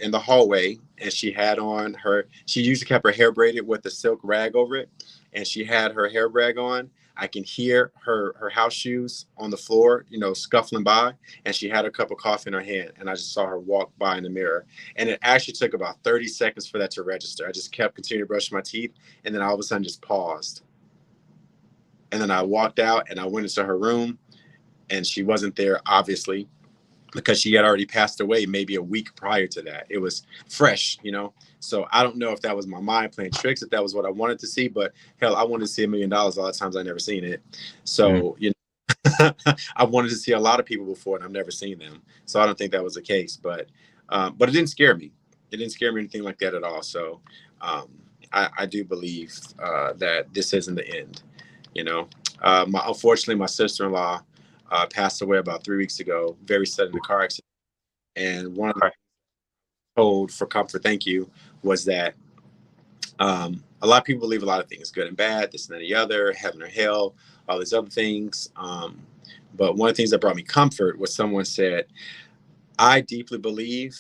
in the hallway, and she had on she usually kept her hair braided with a silk rag over it, and she had her hair rag on. I can hear her house shoes on the floor, scuffling by, and she had a cup of coffee in her hand, and I just saw her walk by in the mirror. And it actually took about 30 seconds for that to register. I just kept continuing to brush my teeth, and then all of a sudden just paused. And then I walked out and I went into her room, and she wasn't there, obviously, because she had already passed away maybe a week prior to that. It was fresh, So I don't know if that was my mind playing tricks, if that was what I wanted to see, but hell, I wanted to see $1 million. A lot of times I never seen it. So, I wanted to see a lot of people before, and I've never seen them. So I don't think that was the case, but it didn't scare me. It didn't scare me anything like that at all. So I do believe that this isn't the end, Unfortunately, my sister-in-law passed away about 3 weeks ago, very sudden in a car accident. And one of the told for comfort, thank you, was that a lot of people believe a lot of things, good and bad, this and that, the other, heaven or hell, all these other things. But one of the things that brought me comfort was someone said, I deeply believe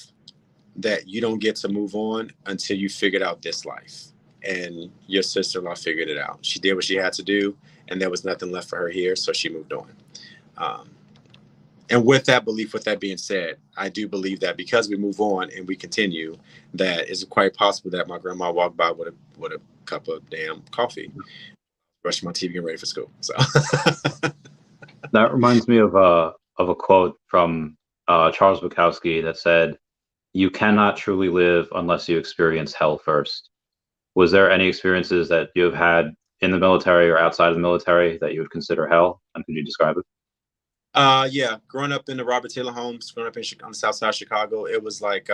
that you don't get to move on until you figured out this life. And your sister-in-law figured it out. She did what she had to do, and there was nothing left for her here, so she moved on. And with that belief, with that being said, I do believe that because we move on and we continue, that it's quite possible that my grandma walked by with a cup of damn coffee, brushing my teeth, getting ready for school. So that reminds me of a quote from Charles Bukowski that said, "You cannot truly live unless you experience hell first." Was there any experiences that you have had in the military or outside of the military that you would consider hell? And could you describe it? Yeah, growing up in the Robert Taylor homes, growing up on the south side of Chicago, it was like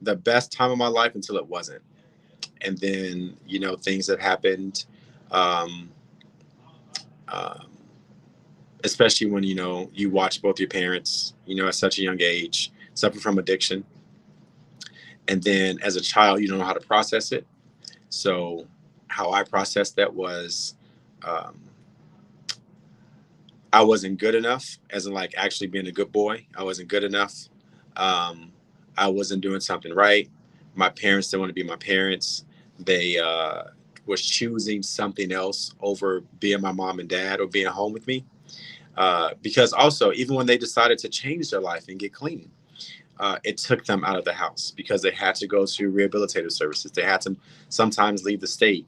the best time of my life until it wasn't. And then, things that happened, especially when, you watch both your parents, at such a young age, suffer from addiction. And then as a child, you don't know how to process it. So how I processed that was I wasn't good enough, as in like actually being a good boy. I wasn't good enough. I wasn't doing something right. My parents didn't want to be my parents. They was choosing something else over being my mom and dad or being home with me. Because also, even when they decided to change their life and get clean, it took them out of the house because they had to go to rehabilitative services. They had to sometimes leave the state.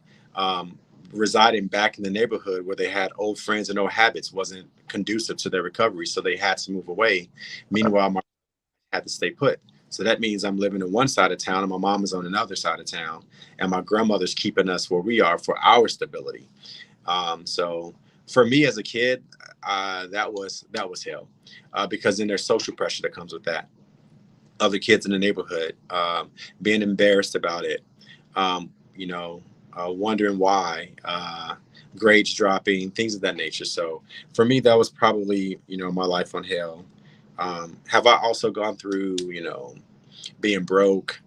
Residing back in the neighborhood where they had old friends and old habits wasn't conducive to their recovery. So they had to move away. Meanwhile, my had to stay put. So that means I'm living on one side of town and my mom is on another side of town. And my grandmother's keeping us where we are for our stability. So for me as a kid, that was hell because then there's social pressure that comes with that. Other kids in the neighborhood being embarrassed about it, wondering why, grades dropping, things of that nature. So for me, that was probably, my life on hell. Have I also gone through, being broke,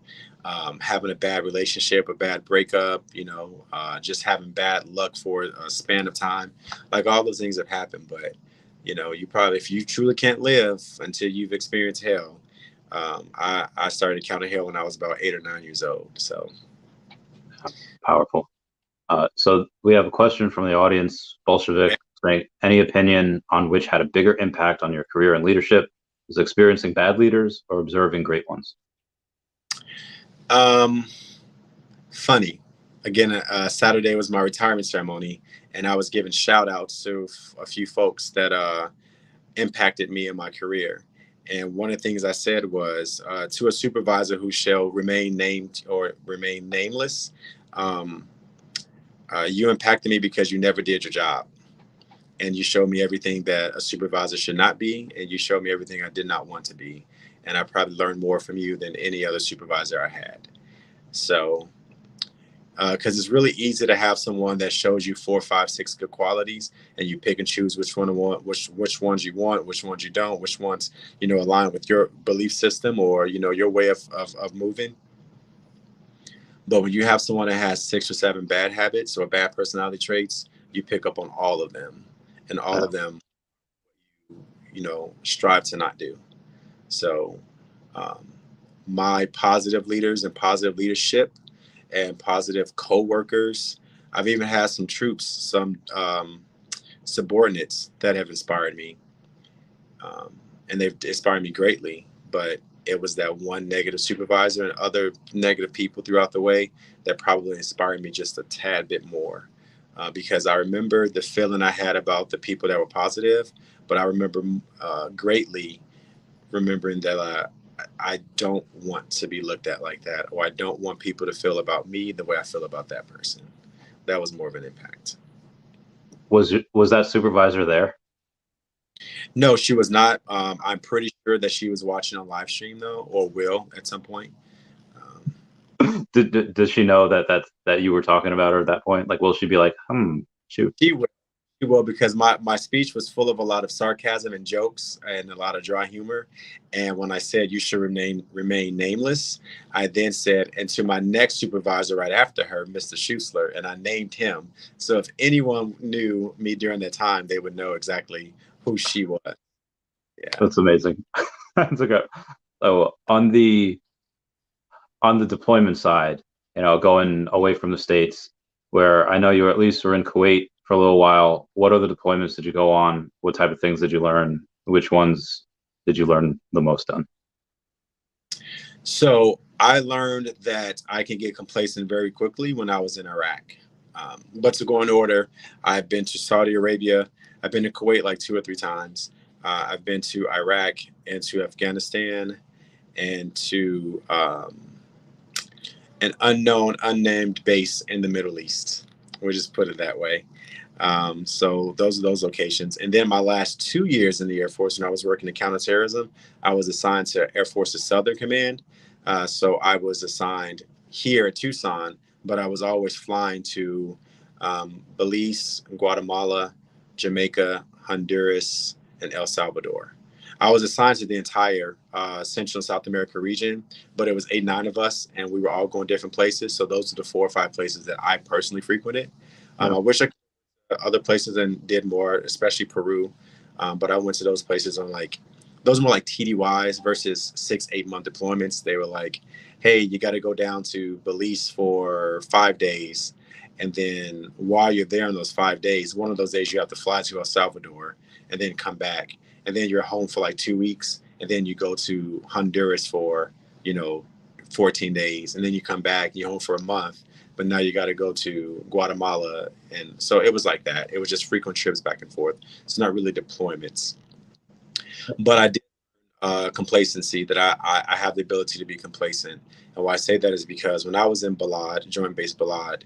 having a bad relationship, a bad breakup, just having bad luck for a span of time. Like all those things have happened. But You know, you probably, if you truly can't live until you've experienced hell. I started counting hell when I was about 8 or 9 years old. So Powerful. So we have a question from the audience, Bolshevik, saying, any opinion on which had a bigger impact on your career and leadership? Is experiencing bad leaders or observing great ones? Funny. Again, Saturday was my retirement ceremony, and I was giving shout outs to a few folks that impacted me in my career. And one of the things I said was to a supervisor who shall remain named or remain nameless, you impacted me because you never did your job. And you showed me everything that a supervisor should not be. And you showed me everything I did not want to be. And I probably learned more from you than any other supervisor I had. So, because it's really easy to have someone that shows you 4, 5, 6 good qualities, and you pick and choose which ones you want, which ones you don't, which ones, align with your belief system or, your way of moving. But when you have someone that has 6 or 7 bad habits or bad personality traits, you pick up on all of them, and all of them, strive to not do. So my positive leaders and positive leadership and positive co-workers, I've even had some troops, some subordinates that have inspired me. And they've inspired me greatly, but it was that one negative supervisor and other negative people throughout the way that probably inspired me just a tad bit more. Because I remember the feeling I had about the people that were positive, but I remember greatly remembering that I don't want to be looked at like that, or I don't want people to feel about me the way I feel about that person. That was more of an impact. Was that supervisor there? No, she was not. I'm pretty sure that she was watching on live stream though, or will at some point. Does she know that you were talking about her at that point? Like, will she be like, shoot? She will, because my speech was full of a lot of sarcasm and jokes and a lot of dry humor. And when I said you should remain nameless, I then said, and to my next supervisor right after her, Mr. Schuessler, and I named him. So if anyone knew me during that time, they would know exactly who she was. Yeah, that's amazing. That's okay. So on the deployment side, going away from the States, where I know you at least were in Kuwait for a little while, what other deployments did you go on? What type of things did you learn? Which ones did you learn the most on? So I learned that I can get complacent very quickly when I was in Iraq. But to go in order, I've been to Saudi Arabia. I've been to Kuwait like 2 or 3 times. I've been to Iraq and to Afghanistan and to an unnamed base in the Middle East. We'll just put it that way. So those are those locations. And then my last 2 years in the Air Force, when I was working in counterterrorism, I was assigned to Air Force's Southern Command. So I was assigned here at Tucson, but I was always flying to Belize, Guatemala, Jamaica, Honduras, and El Salvador. I was assigned to the entire Central and South America region, but it was 8, 9 of us, and we were all going different places. So those are the 4 or 5 places that I personally frequented. I wish I could go to other places and did more, especially Peru. But I went to those places on those were more like TDYs versus 6, 8 month deployments. They were like, hey, you got to go down to Belize for 5 days. And then while you're there in those 5 days, one of those days you have to fly to El Salvador and then come back. And then you're home for like 2 weeks. And then you go to Honduras for, 14 days. And then you come back, you're home for a month. But now you got to go to Guatemala. And so it was like that. It was just frequent trips back and forth. It's not really deployments. But I did complacency, that I have the ability to be complacent. And why I say that is because when I was in Balad, Joint Base Balad,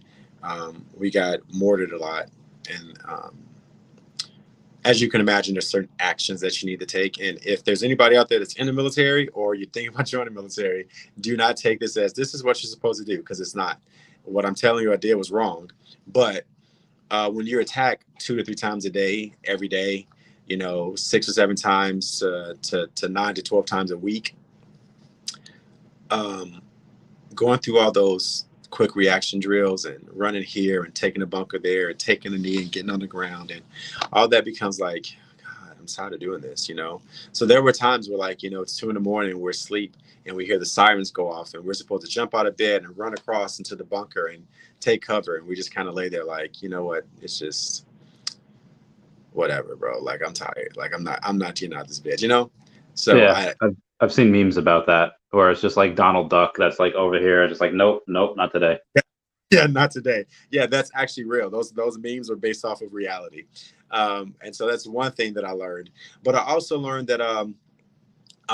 we got mortared a lot. And as you can imagine, there's certain actions that you need to take. And if there's anybody out there that's in the military or you think about joining the military, do not take this as this is what you're supposed to do, because it's not. What I'm telling you I did was wrong. But when you're attacked 2 to 3 times a day, every day, 6 or 7 times to 9 to 12 times a week, going through all those quick reaction drills and running here and taking a bunker there and taking a knee and getting on the ground and all that becomes like, God, I'm tired of doing this, you know? So there were times where like, you know, it's 2 a.m, we're asleep and we hear the sirens go off and we're supposed to jump out of bed and run across into the bunker and take cover. And we just kind of lay there like, you know what? It's just whatever, bro. Like, I'm tired. Like, I'm not getting out this bed, you know? So yeah, I've seen memes about that where it's just like Donald Duck that's like over here, just like, nope, not today. Yeah, not today. Yeah, that's actually real. Those memes are based off of reality. And so that's one thing that I learned. But I also learned that I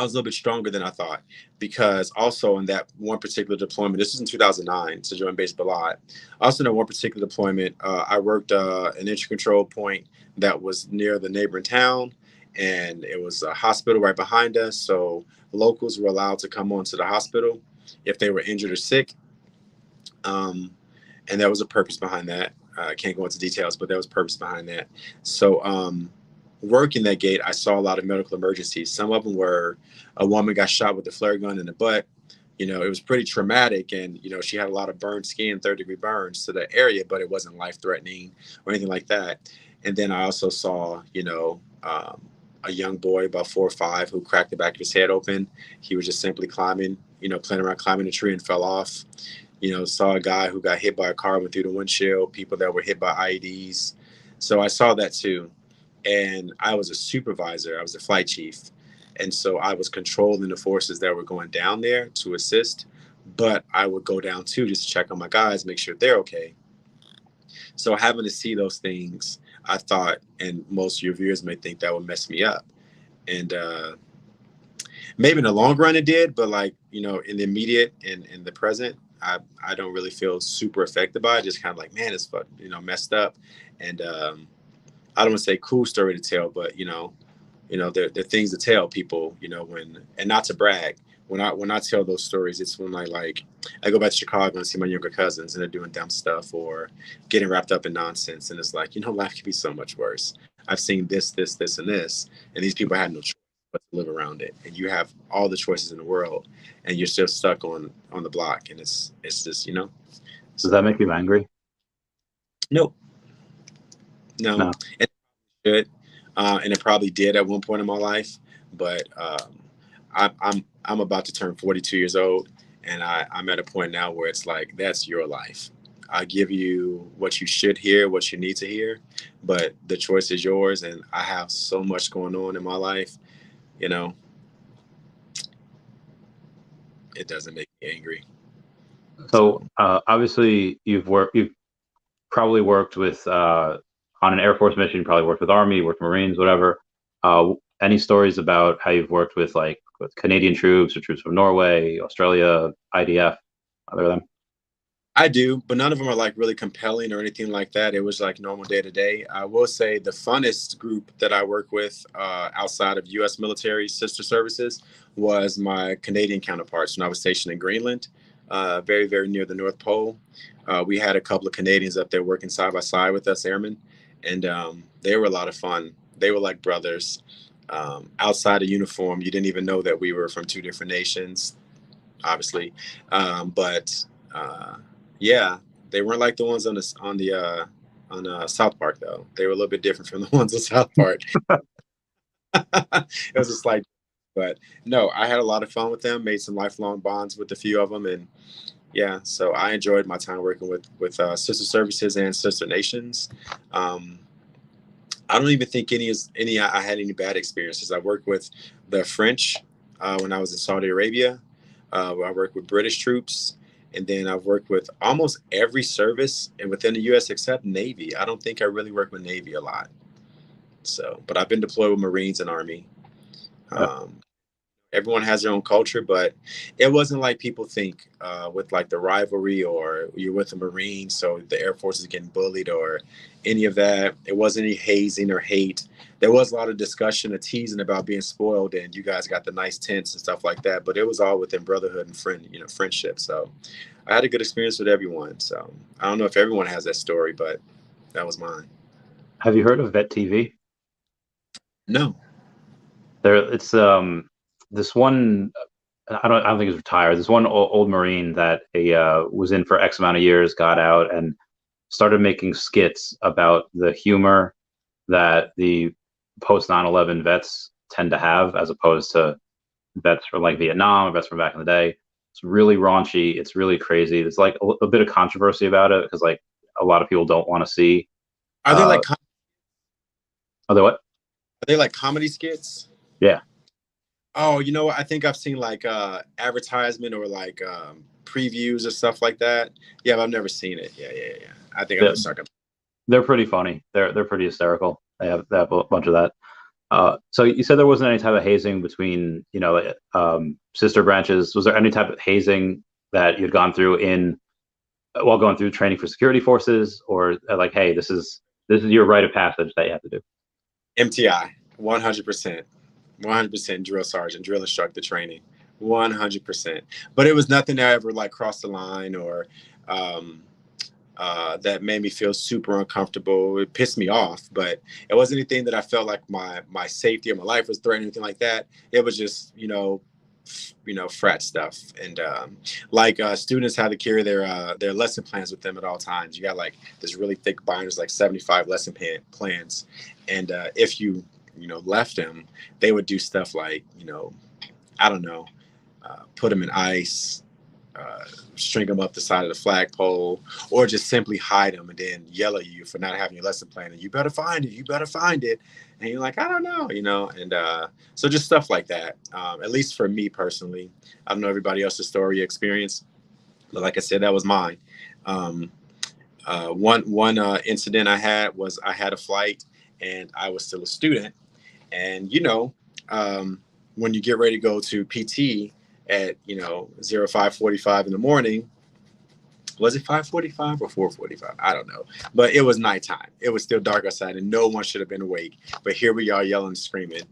was a little bit stronger than I thought, because also in that one particular deployment, this was in 2009, to join base Balad. Also in that one particular deployment, I worked an entry control point that was near the neighboring town, and it was a hospital right behind us. So locals were allowed to come on to the hospital if they were injured or sick. And there was a purpose behind that. I can't go into details, but there was purpose behind that. So working that gate, I saw a lot of medical emergencies. Some of them were a woman got shot with a flare gun in the butt. You know, it was pretty traumatic. And, you know, she had a lot of burned skin, 3rd-degree burns to the area, but it wasn't life-threatening or anything like that. And then I also saw, you know, a young boy about 4 or 5 who cracked the back of his head open. He was just simply climbing, you know, playing around climbing a tree and fell off. You know, saw a guy who got hit by a car, went through the windshield, people that were hit by IEDs. So I saw that too. And I was a supervisor. I was a flight chief. And so I was controlling the forces that were going down there to assist. But I would go down too, just to check on my guys, make sure they're okay. So having to see those things, I thought, and most of your viewers may think that would mess me up. And maybe in the long run it did, but like, you know, in the immediate and in the present, I don't really feel super affected by it. Just kind of like, man, it's you know, messed up. And I don't want to say cool story to tell, but you know, there are things to tell people, you know, and not to brag. When I tell those stories, it's when I go back to Chicago and see my younger cousins and they're doing dumb stuff or getting wrapped up in nonsense. And it's like, you know, life could be so much worse. I've seen this, and this, and these people had no choice but to live around it. And you have all the choices in the world, and you're still stuck on the block. And it's just, you know. Does that make you angry? Nope. No. It should, and it probably did at one point in my life. But I'm about to turn 42 years old, and I'm at a point now where it's like, that's your life. I give you what you should hear, what you need to hear, but the choice is yours. And I have so much going on in my life, you know. It doesn't make me angry. So obviously you've probably worked with on an Air Force mission, you probably worked with Army, worked Marines, whatever. Any stories about how you've worked with with Canadian troops or troops from Norway, Australia, IDF, other than them? I do, but none of them are like really compelling or anything like that. It was like normal day to day. I will say the funnest group that I work with outside of U.S. military sister services was my Canadian counterparts when I was stationed in Greenland, very, very near the North Pole. We had a couple of Canadians up there working side by side with us, airmen, and they were a lot of fun. They were like brothers. Outside of uniform, you didn't even know that we were from 2 different nations, obviously. Yeah, they weren't like the ones on South Park though. They were a little bit different from the ones on South Park. It was a slight, but no, I had a lot of fun with them. Made some lifelong bonds with a few of them, and yeah, so I enjoyed my time working with sister services and sister nations. I don't even think I had any bad experiences. I worked with the French when I was in Saudi Arabia. I worked with British troops. And then I've worked with almost every service and within the U.S. except Navy. I don't think I really work with Navy a lot. So, but I've been deployed with Marines and Army. Everyone has their own culture, but it wasn't like people think with like the rivalry or you're with a Marine, so the Air Force is getting bullied or any of that. It wasn't any hazing or hate. There was a lot of discussion and teasing about being spoiled and you guys got the nice tents and stuff like that, but it was all within brotherhood and friendship. So I had a good experience with everyone. So I don't know if everyone has that story, but that was mine. Have you heard of Vet TV? No. It's this one, I don't think he's retired. This one old Marine that was in for X amount of years, got out and started making skits about the humor that the post 9/11 vets tend to have, as opposed to vets from like Vietnam or vets from back in the day. It's really raunchy. It's really crazy. There's like a bit of controversy about it because like a lot of people don't want to see. Are they like Are they what? Are they like comedy skits? Yeah. Oh, you know what? I think I've seen like advertisement or like previews or stuff like that. Yeah, but I've never seen it. Yeah. I think I'm just talking. They're pretty funny. They're pretty hysterical. They have a bunch of that. So you said there wasn't any type of hazing between, sister branches. Was there any type of hazing that you'd gone through while going through training for security forces, or like, hey, this is your rite of passage that you have to do? M.T.I, 100%, 100% drill sergeant, drill instructor training, 100%. But it was nothing that ever like crossed the line or that made me feel super uncomfortable. It pissed me off, but it wasn't anything that I felt like my safety or my life was threatened, anything like that. It was just, frat stuff. And students had to carry their lesson plans with them at all times. You got like this really thick binders, like 75 lesson plans. And if you left them, they would do stuff like, I don't know, put them in ice, string them up the side of the flagpole, or just simply hide them and then yell at you for not having your lesson plan. And you better find it. And you're like, I don't know, and so just stuff like that. At least for me personally, I don't know everybody else's story or experience, but like I said, that was mine. One incident I had was I had a flight and I was still a student. And, when you get ready to go to PT at, 05:45 in the morning, was it 5:45 or 4:45? I don't know. But it was nighttime. It was still dark outside and no one should have been awake. But here we are yelling and screaming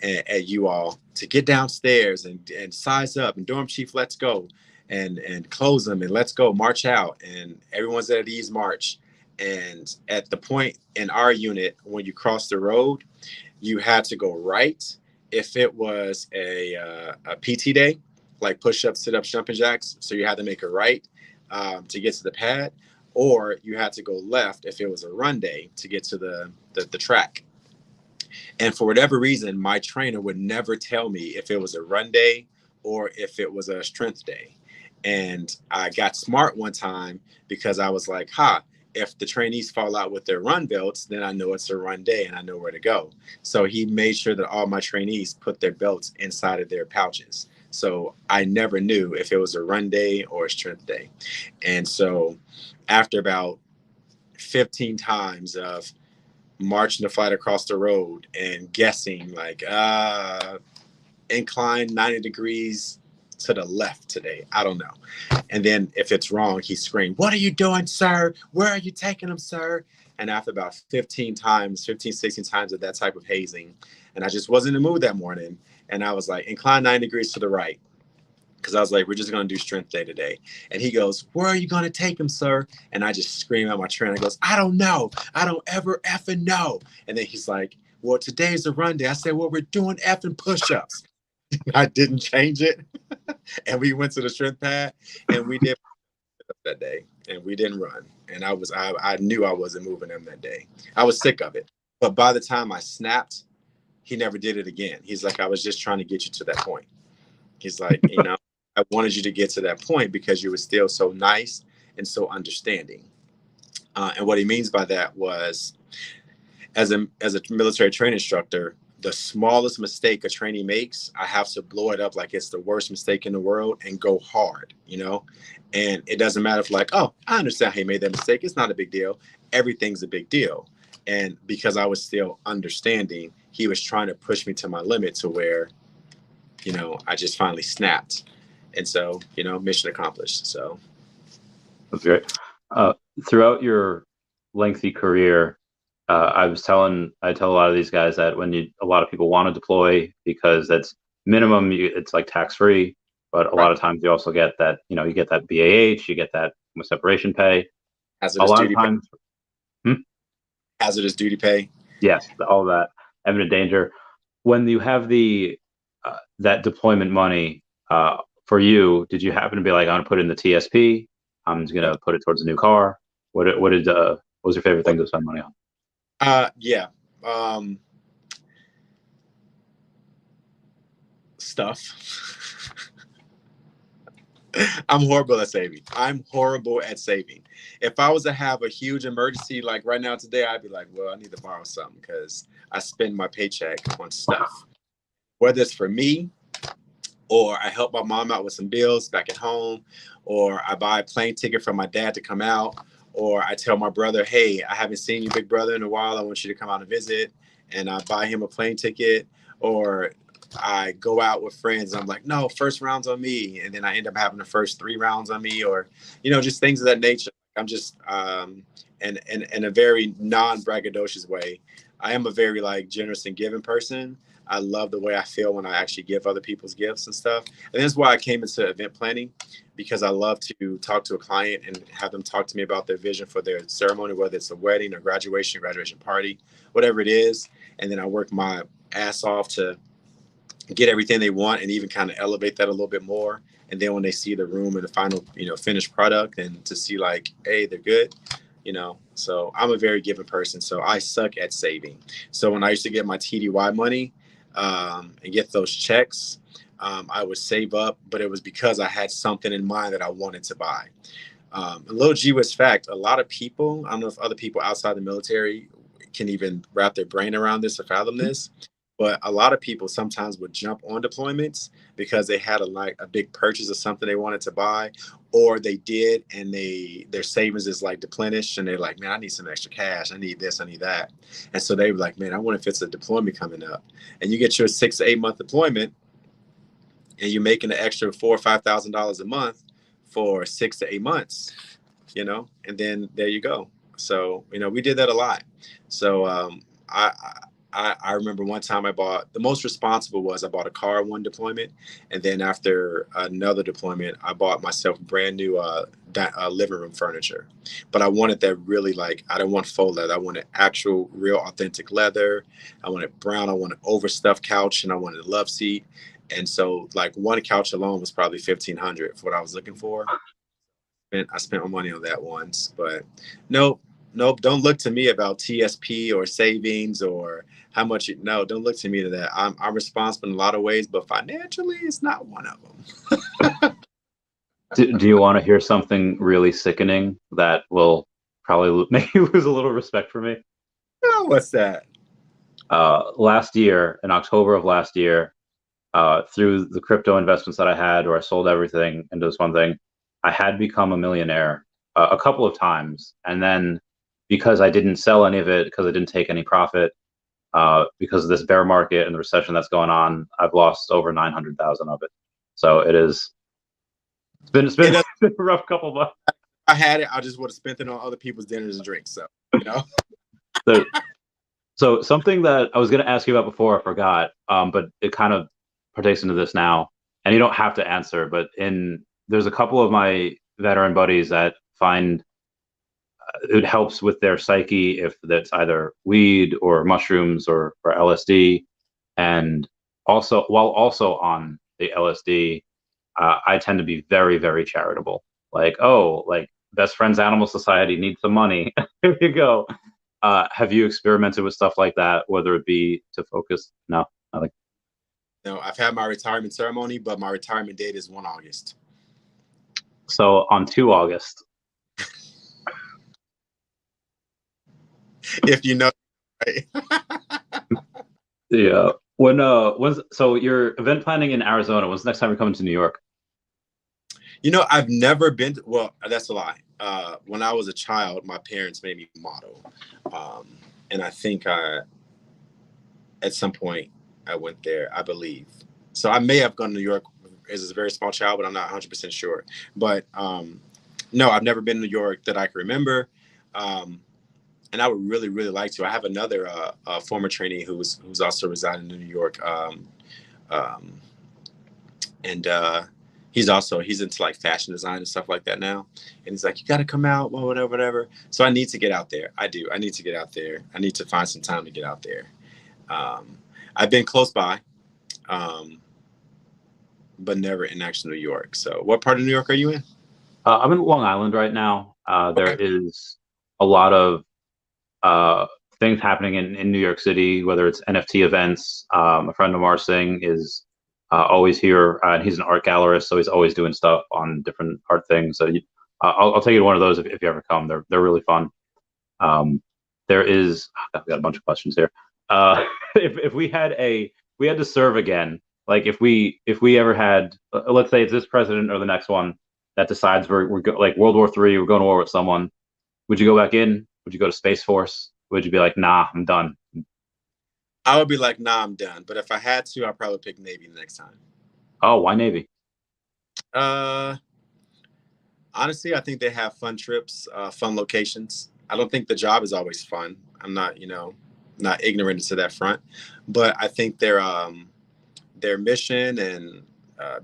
at you all to get downstairs and size up and dorm chief, let's go and close them and let's go, march out. And everyone's at ease march. And at the point in our unit, when you cross the road, you had to go right if it was a PT day, like push-ups, sit-ups, jumping jacks. So you had to make a right to get to the pad, or you had to go left if it was a run day to get to the track. And for whatever reason, my trainer would never tell me if it was a run day or if it was a strength day. And I got smart one time because I was like, if the trainees fall out with their run belts, then I know it's a run day and I know where to go. So he made sure that all my trainees put their belts inside of their pouches. So I never knew if it was a run day or a strength day. And so after about 15 times of marching the flight across the road and guessing like incline 90 degrees to the left today, I don't know. And then if it's wrong, he screamed, "What are you doing, sir? Where are you taking them, sir?" And after about 16 times of that type of hazing, and I just wasn't in the mood that morning, and I was like, incline 90 degrees to the right, because I was like, we're just going to do strength day today. And he goes, "Where are you going to take him, sir?" And I just scream at my trainer. He goes, "I don't know. I don't ever effing know." And then he's like, "Well, today's a run day." I said, "Well, we're doing effing push-ups." I didn't change it. And we went to the strength pad and we did that day and we didn't run. And I knew I wasn't moving them that day. I was sick of it. But by the time I snapped, he never did it again. He's like, "I was just trying to get you to that point." He's like, I wanted you to get to that point because you were still so nice and so understanding. And what he means by that was, as a military training instructor, the smallest mistake a trainee makes, I have to blow it up like it's the worst mistake in the world and go hard, And it doesn't matter if like, "Oh, I understand how you made that mistake. It's not a big deal." Everything's a big deal. And because I was still understanding, he was trying to push me to my limit to where, I just finally snapped. And so, mission accomplished. So That's great. Throughout your lengthy career, I tell a lot of these guys that a lot of people want to deploy because that's minimum, it's like tax-free, but a lot of times you also get that, you get that BAH, you get that separation pay. Hazardous duty pay. Hazardous duty pay. Yes, all of that. Eminent danger. When you have that deployment money, for you, did you happen to be like, "I'm going to put in the TSP, I'm just going to put it towards a new car"? What was your favorite thing to spend money on? Yeah. Stuff. I'm horrible at saving. I'm horrible at saving. If I was to have a huge emergency like right now today, I'd be like, well, I need to borrow something because I spend my paycheck on stuff. Whether it's for me, or I help my mom out with some bills back at home, or I buy a plane ticket for my dad to come out, or I tell my brother, hey, I haven't seen you, big brother, in a while. I want you to come out and visit. And I buy him a plane ticket, or I go out with friends. And I'm like, no, first round's on me. And then I end up having the first 3 rounds on me, or, just things of that nature. I'm just, in a very non-braggadocious way, I am a very generous and giving person. I love the way I feel when I actually give other people's gifts and stuff. And that's why I came into event planning, because I love to talk to a client and have them talk to me about their vision for their ceremony, whether it's a wedding or graduation party, whatever it is. And then I work my ass off to get everything they want and even kind of elevate that a little bit more. And then when they see the room and the final, finished product, and to see hey, they're good. So I'm a very giving person. So I suck at saving. So when I used to get my TDY money, and get those checks, I would save up, but it was because I had something in mind that I wanted to buy. A little G Wiz fact, a lot of people, I don't know if other people outside the military can even wrap their brain around this or fathom this, but a lot of people sometimes would jump on deployments because they had a big purchase of something they wanted to buy, or they did, and their savings is deplenished, and they're like, man, I need some extra cash. I need this, I need that. And so they were like, man, I wonder if it's a deployment coming up. And you get your 6 to 8 month deployment, and you're making an extra $4,000 or $5,000 a month for 6 to 8 months, and then there you go. So, we did that a lot. So I remember one time the most responsible was I bought a car one deployment. And then after another deployment, I bought myself brand new living room furniture. But I wanted that really I didn't want faux leather. I wanted actual, real, authentic leather. I wanted brown. I wanted overstuffed couch, and I wanted a love seat. And so one couch alone was probably $1,500 for what I was looking for. And I spent my money on that once. But nope. Don't look to me about TSP or savings or how much don't look to me to that. I'm responsible in a lot of ways, but financially it's not one of them. Do you want to hear something really sickening that will probably make you lose a little respect for me? Oh, what's that? Last year, in October of last year, through the crypto investments that I had, where I sold everything into this one thing, I had become a millionaire a couple of times. And then because I didn't sell any of it, because I didn't take any profit, because of this bear market and the recession that's going on, I've lost over 900,000 of it. So it's been a rough couple of months. If I had it, I just would have spent it on other people's dinners and drinks. So, So something that I was going to ask you about before, I forgot, but it kind of partakes into this now. And you don't have to answer, but there's a couple of my veteran buddies that find it helps with their psyche if that's either weed or mushrooms or LSD. And also, while also on the LSD, I tend to be very, very charitable. Best Friends Animal Society needs some money. Here you go. Have you experimented with stuff like that, whether it be to focus? No, nothing. No, I've had my retirement ceremony, but my retirement date is 1 August. So on 2 August. If you know, right? Yeah. So you're event planning in Arizona. When's the next time you're coming to New York? I've never been to, well, that's a lie. When I was a child, my parents made me model. And I think at some point I went there, I believe. So I may have gone to New York as a very small child, but I'm not 100% sure. But no, I've never been to New York that I can remember. And I would really, really like to. I have another former trainee who's also residing in New York. He's into fashion design and stuff like that now. And he's like, you got to come out, well, whatever. So I need to get out there. I do. I need to get out there. I need to find some time to get out there. I've been close by, but never in actual New York. So what part of New York are you in? I'm in Long Island right now. There is a lot of things happening in New York City, whether it's NFT events. A friend of ours is always here. And he's an art gallerist, so he's always doing stuff on different art things. So I'll take you to one of those if you ever come. They're really fun. There is, I've got a bunch of questions here. If we had to serve again, like if we ever had, let's say it's this president or the next one that decides like World War III, we're going to war with someone, would you go back in? Would you go to Space Force? Would you be like, nah, I'm done? I would be like, nah, I'm done. But if I had to, I'd probably pick Navy the next time. Oh, why Navy? Honestly, I think they have fun trips, fun locations. I don't think the job is always fun. I'm not, not ignorant to that front, but I think their mission and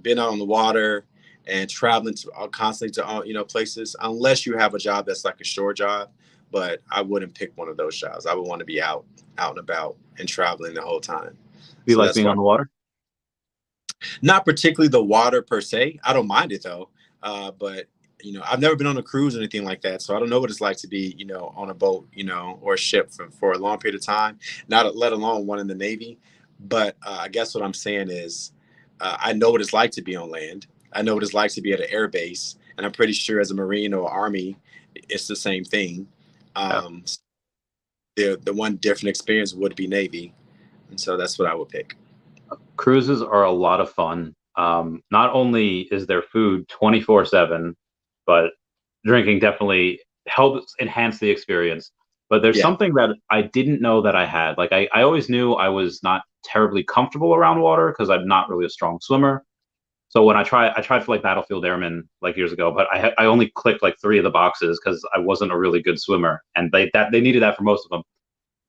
being out on the water and traveling constantly to places, unless you have a job that's like a shore job. But I wouldn't pick one of those jobs. I would want to be out and about and traveling the whole time. Do you like being on the water? Not particularly the water per se. I don't mind it though. But I've never been on a cruise or anything like that, so I don't know what it's like to be, on a boat, or a ship for a long period of time. Not let alone one in the Navy. But I guess what I'm saying is, I know what it's like to be on land. I know what it's like to be at an air base, and I'm pretty sure as a Marine or Army, it's the same thing. The one different experience would be Navy, and so that's what I would pick. Cruises are a lot of fun. Not only is there food 24/7, but drinking definitely helps enhance the experience. But there's something that I didn't know that I had. Like I always knew I was not terribly comfortable around water because I'm not really a strong swimmer. So when I tried for like Battlefield Airman like years ago, but I only clicked like 3 of the boxes because I wasn't a really good swimmer, and they needed that for most of them.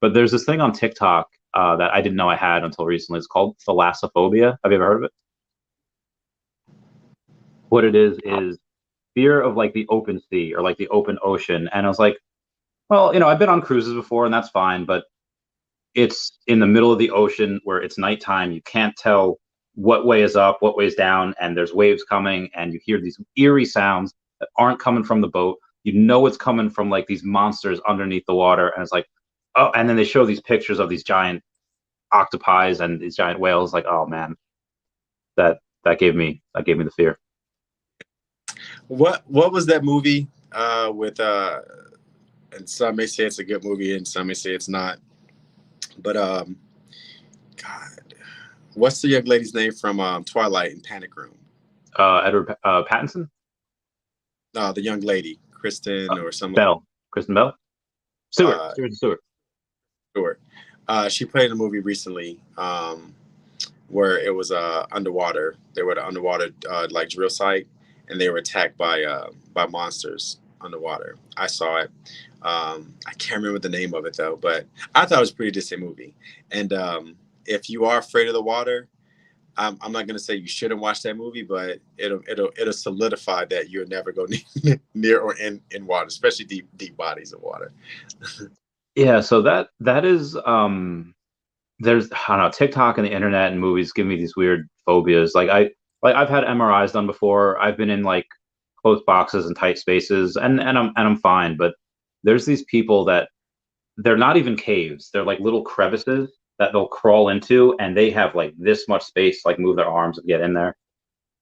But there's this thing on TikTok that I didn't know I had until recently. It's called thalassophobia. Have you ever heard of it? What it is fear of like the open sea or like the open ocean. And I was like, well, I've been on cruises before and that's fine, but it's in the middle of the ocean where it's nighttime. You can't tell what way is up, what way is down, and there's waves coming, and you hear these eerie sounds that aren't coming from the boat. It's coming from like these monsters underneath the water, and it's like, oh, and then they show these pictures of these giant octopi and these giant whales. Like, oh man, that gave me the fear. What was that movie with and some may say it's a good movie and some may say it's not, but God, what's the young lady's name from Twilight and Panic Room? Edward Pattinson? No, the young lady, Kristen or someone. Bell. Kristen Bell? Stewart. Stewart. She played in a movie recently where it was underwater. They were at an underwater like drill site, and they were attacked by monsters underwater. I saw it. I can't remember the name of it though, but I thought it was a pretty decent movie. And if you are afraid of the water, I'm not going to say you shouldn't watch that movie, but it'll solidify that you'll never go near or in water, especially deep bodies of water. Yeah, so that is there's, I don't know, TikTok and the internet and movies give me these weird phobias. Like I've had MRIs done before. I've been in like closed boxes and tight spaces, and I'm fine. But there's these people that they're not even caves. They're like little crevices that they'll crawl into, and they have like this much space to like move their arms and get in there.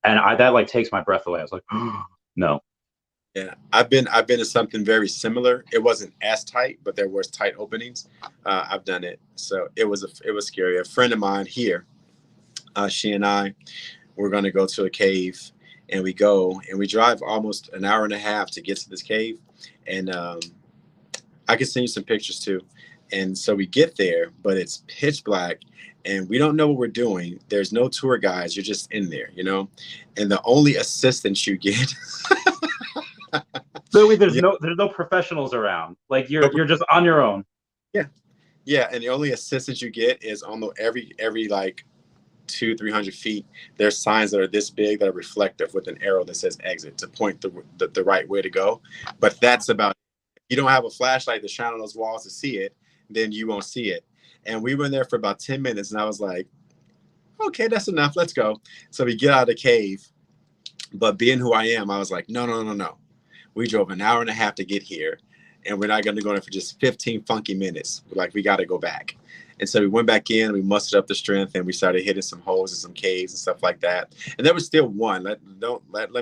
And that like takes my breath away. I was like, oh, no. Yeah, I've been to something very similar. It wasn't as tight, but there was tight openings. I've done it, so it was scary. A friend of mine here, she and I, we're going to go to a cave, and we drive almost an hour and a half to get to this cave, and I can send you some pictures too. And so we get there, but it's pitch black, and we don't know what we're doing. There's no tour guides. You're just in there, and the only assistance you get. So there's no professionals around. Like you're just on your own. Yeah, and the only assistance you get is on every like 200-300 feet. There's signs that are this big that are reflective with an arrow that says exit to point the right way to go. But that's about it. If you don't have a flashlight to shine on those walls to see it, then you won't see it. And we were in there for about 10 minutes, and I was like, okay, that's enough. Let's go. So we get out of the cave. But being who I am, I was like, no. We drove an hour and a half to get here, and we're not going to go in for just 15 funky minutes. We're like, we got to go back. And so we went back in, we mustered up the strength, and we started hitting some holes in some caves and stuff like that. And there was still one. Let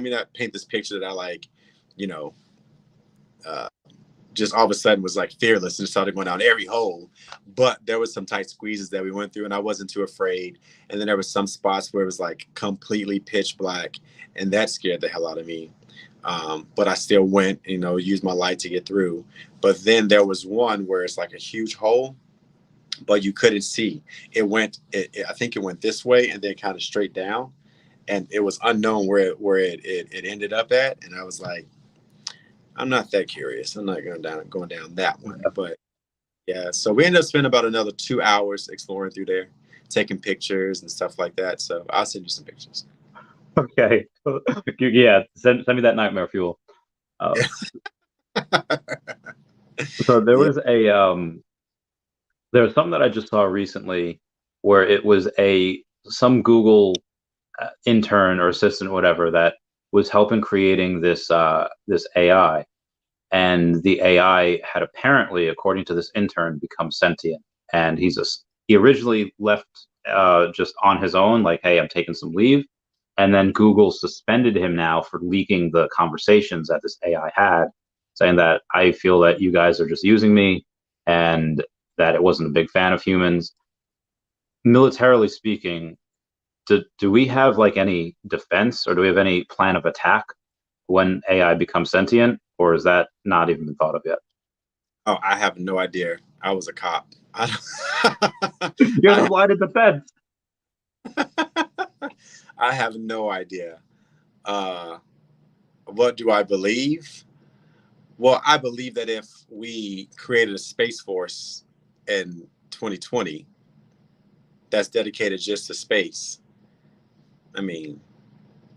me not paint this picture that I like, you know, just all of a sudden was like fearless and started going down every hole. But there was some tight squeezes that we went through, and I wasn't too afraid. And then there was some spots where it was like completely pitch black, and that scared the hell out of me. But I still went, you know, used my light to get through. But then there was one where it's like a huge hole, but you couldn't see. I think it went this way and then kind of straight down, and it was unknown where it ended up at. And I was like, I'm not that curious. I'm not going down that one. But yeah, so we ended up spending about another 2 hours exploring through there, taking pictures and stuff like that. So I'll send you some pictures. Okay. Yeah, send me that nightmare fuel. So there was there was something that I just saw recently where it was some Google intern or assistant, whatever, that was helping creating this AI, and the AI had apparently, according to this intern, become sentient. And he originally left just on his own, like, hey, I'm taking some leave. And then Google suspended him now for leaking the conversations that this AI had, saying that I feel that you guys are just using me and that it wasn't a big fan of humans. Militarily speaking, do we have like any defense, or do we have any plan of attack when AI becomes sentient, or is that not even been thought of yet? Oh, I have no idea. I was a cop. You're the blighted defense. I have no idea. What do I believe? Well, I believe that if we created a space force in 2020 that's dedicated just to space, I mean,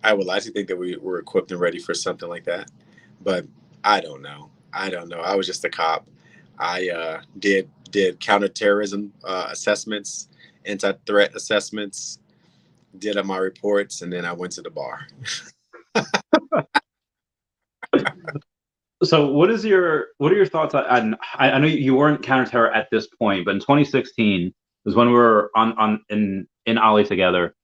I would like to think that we were equipped and ready for something like that. But I don't know. I was just a cop. I did counterterrorism assessments, anti-threat assessments, did up my reports, and then I went to the bar. So what are your thoughts on I know you weren't counterterror at this point, but in 2016 was when we were in Ollie together.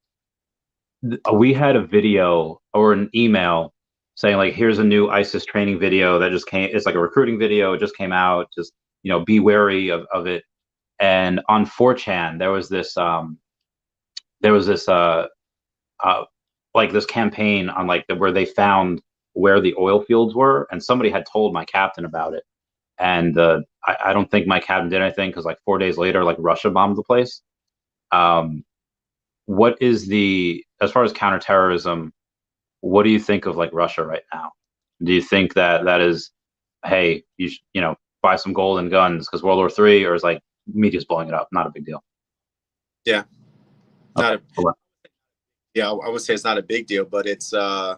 We had a video or an email saying, like, here's a new ISIS training video that just came. It's like a recruiting video. It just came out. Just, you know, be wary of it. And on 4chan, there was this like this campaign on like where they found where the oil fields were, and somebody had told my captain about it. And I don't think my captain did anything, because like 4 days later, like, Russia bombed the place. What is as far as counterterrorism, what do you think of like Russia right now? Do you think that is, hey, you know, buy some gold and guns because World War III, or is like media's blowing it up, not a big deal? Yeah. Okay. Yeah, I would say it's not a big deal, but it's a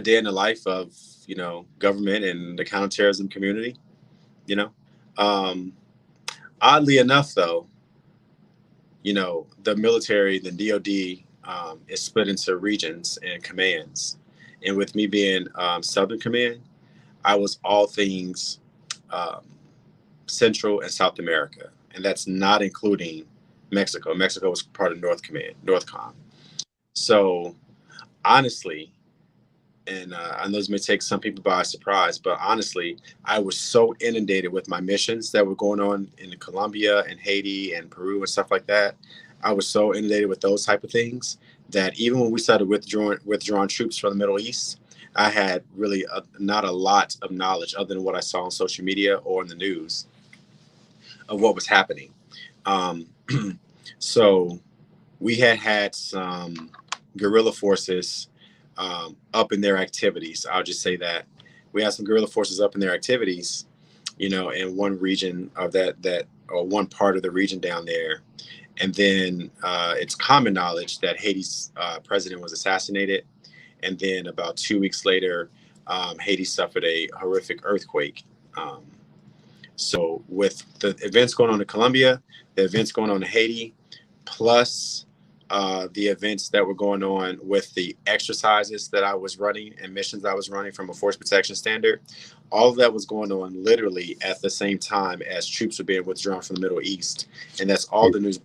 day in the life of, you know, government and the counterterrorism community, you know. Oddly enough, though, you know, the military, the DOD, is split into regions and commands. And with me being Southern Command, I was all things Central and South America. And that's not including Mexico. Mexico was part of Northcom. So honestly, and I know this may take some people by surprise, but honestly, I was so inundated with my missions that were going on in Colombia and Haiti and Peru and stuff like that. I was so inundated with those type of things that even when we started withdrawing troops from the Middle East, I had really not a lot of knowledge other than what I saw on social media or in the news of what was happening. So we had some guerrilla forces up in their activities. I'll just say that we had some guerrilla forces up in their activities, you know, in one region of that or one part of the region down there. And then it's common knowledge that Haiti's president was assassinated. And then about 2 weeks later, Haiti suffered a horrific earthquake. So with the events going on in Colombia, the events going on in Haiti, plus the events that were going on with the exercises that I was running and missions I was running from a force protection standard. All of that was going on literally at the same time as troops were being withdrawn from the Middle East. And that's all the news.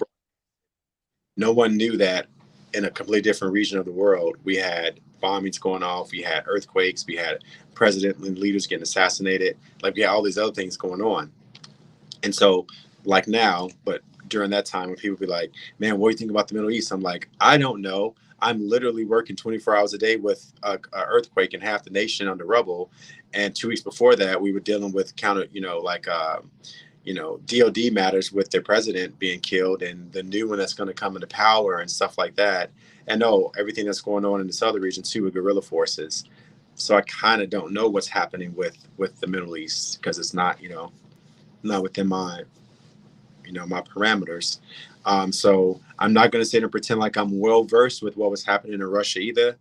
No one knew that in a completely different region of the world, we had bombings going off, we had earthquakes, we had president and leaders getting assassinated. Like, we had all these other things going on. And so, like now, but during that time when people be like, man, what do you think about the Middle East? I'm like, I don't know. I'm literally working 24 hours a day with a earthquake in half the nation under rubble. And 2 weeks before that, we were dealing with DOD matters with their president being killed and the new one that's going to come into power and stuff like that. And everything that's going on in this other region too with guerrilla forces. So I kind of don't know what's happening with the Middle East because it's not, not within my parameters. So I'm not going to sit and pretend like I'm well versed with what was happening in Russia either.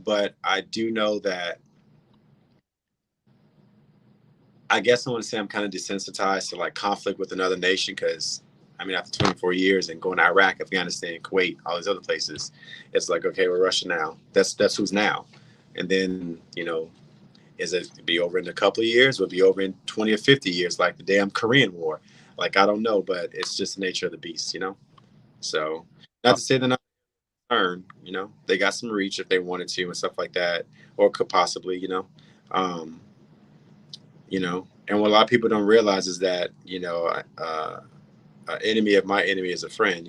But I do know that I guess I want to say I'm kind of desensitized to like conflict with another nation because after 24 years and going to Iraq, Afghanistan, Kuwait, all these other places, it's like, okay, we're Russia now. That's who's now. And then, is it be over in a couple of years? Will it be over in 20 or 50 years, like the damn Korean War? Like, I don't know, but it's just the nature of the beast, So not to say they're not concerned, they got some reach if they wanted to and stuff like that, or could possibly, and what a lot of people don't realize is that, an enemy of my enemy is a friend,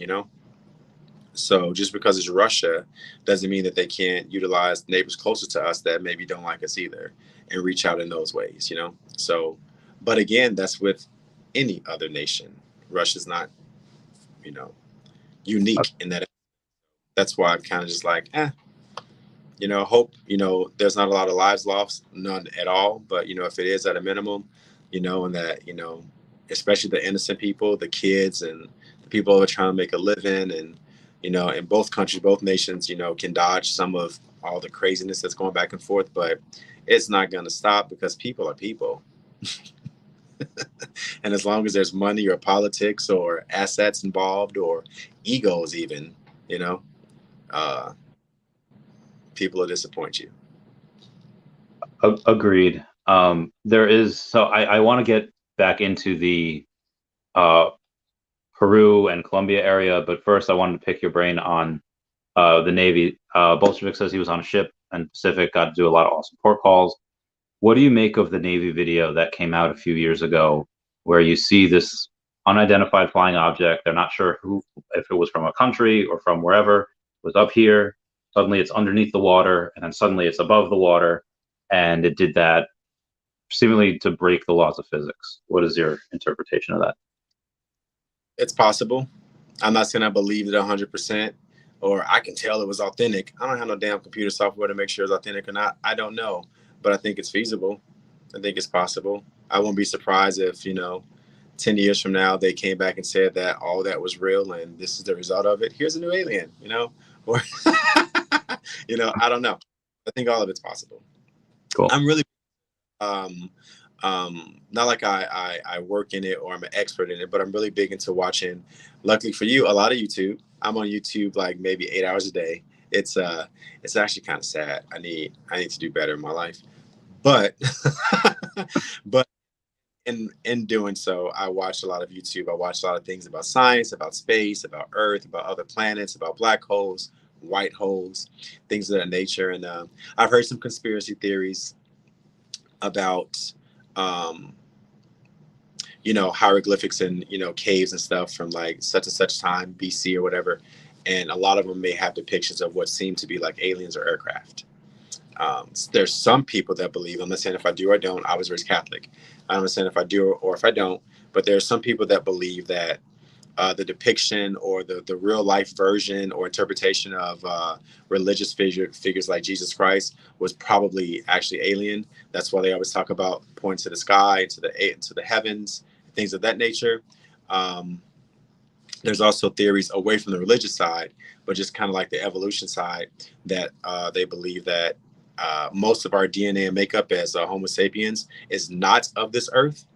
So just because it's Russia doesn't mean that they can't utilize neighbors closer to us that maybe don't like us either and reach out in those ways, So, but again, that's with any other nation. Russia's not, unique in that. That's why I'm kind of just like, hope, there's not a lot of lives lost, none at all. But, if it is at a minimum, and that, especially the innocent people, the kids and the people who are trying to make a living and, in both countries, both nations, can dodge some of all the craziness that's going back and forth. But it's not going to stop because people are people. And as long as there's money or politics or assets involved or egos even, people will disappoint you. Agreed. There is, so I want to get back into the Peru and Colombia area, but first I wanted to pick your brain on the Navy. Bolshevik says he was on a ship and Pacific, got to do a lot of awesome port calls. What do you make of the Navy video that came out a few years ago where you see this unidentified flying object? They're not sure if it was from a country or from wherever. It was up here. Suddenly it's underneath the water, and then suddenly it's above the water. And it did that seemingly to break the laws of physics. What is your interpretation of that? It's possible. I'm not saying I believe it 100%, or I can tell it was authentic. I don't have no damn computer software to make sure it's authentic or not. I don't know, but I think it's feasible. I think it's possible. I won't be surprised if, 10 years from now, they came back and said that all that was real and this is the result of it. Here's a new alien, or, I don't know. I think all of it's possible. Cool. I'm really, not like I work in it or I'm an expert in it, but I'm really big into watching, luckily for you, a lot of YouTube. I'm on YouTube like maybe 8 hours a day. It's actually kind of sad. I need to do better in my life, but in doing so, I watch a lot of YouTube. I watch a lot of things about science, about space, about Earth, about other planets, about black holes, white holes, things of that nature. And I've heard some conspiracy theories about hieroglyphics and caves and stuff from like such and such time BC or whatever, and a lot of them may have depictions of what seem to be like aliens or aircraft. There's some people that believe, I'm not saying if I do or don't, I was raised Catholic, I'm not saying if I do or if I don't, but there are some people that believe that the depiction or the real life version or interpretation of religious figures like Jesus Christ was probably actually alien. That's why they always talk about pointing to the sky, to the heavens, things of that nature. There's also theories away from the religious side, but just kind of like the evolution side, that they believe that most of our DNA and makeup as Homo sapiens is not of this earth.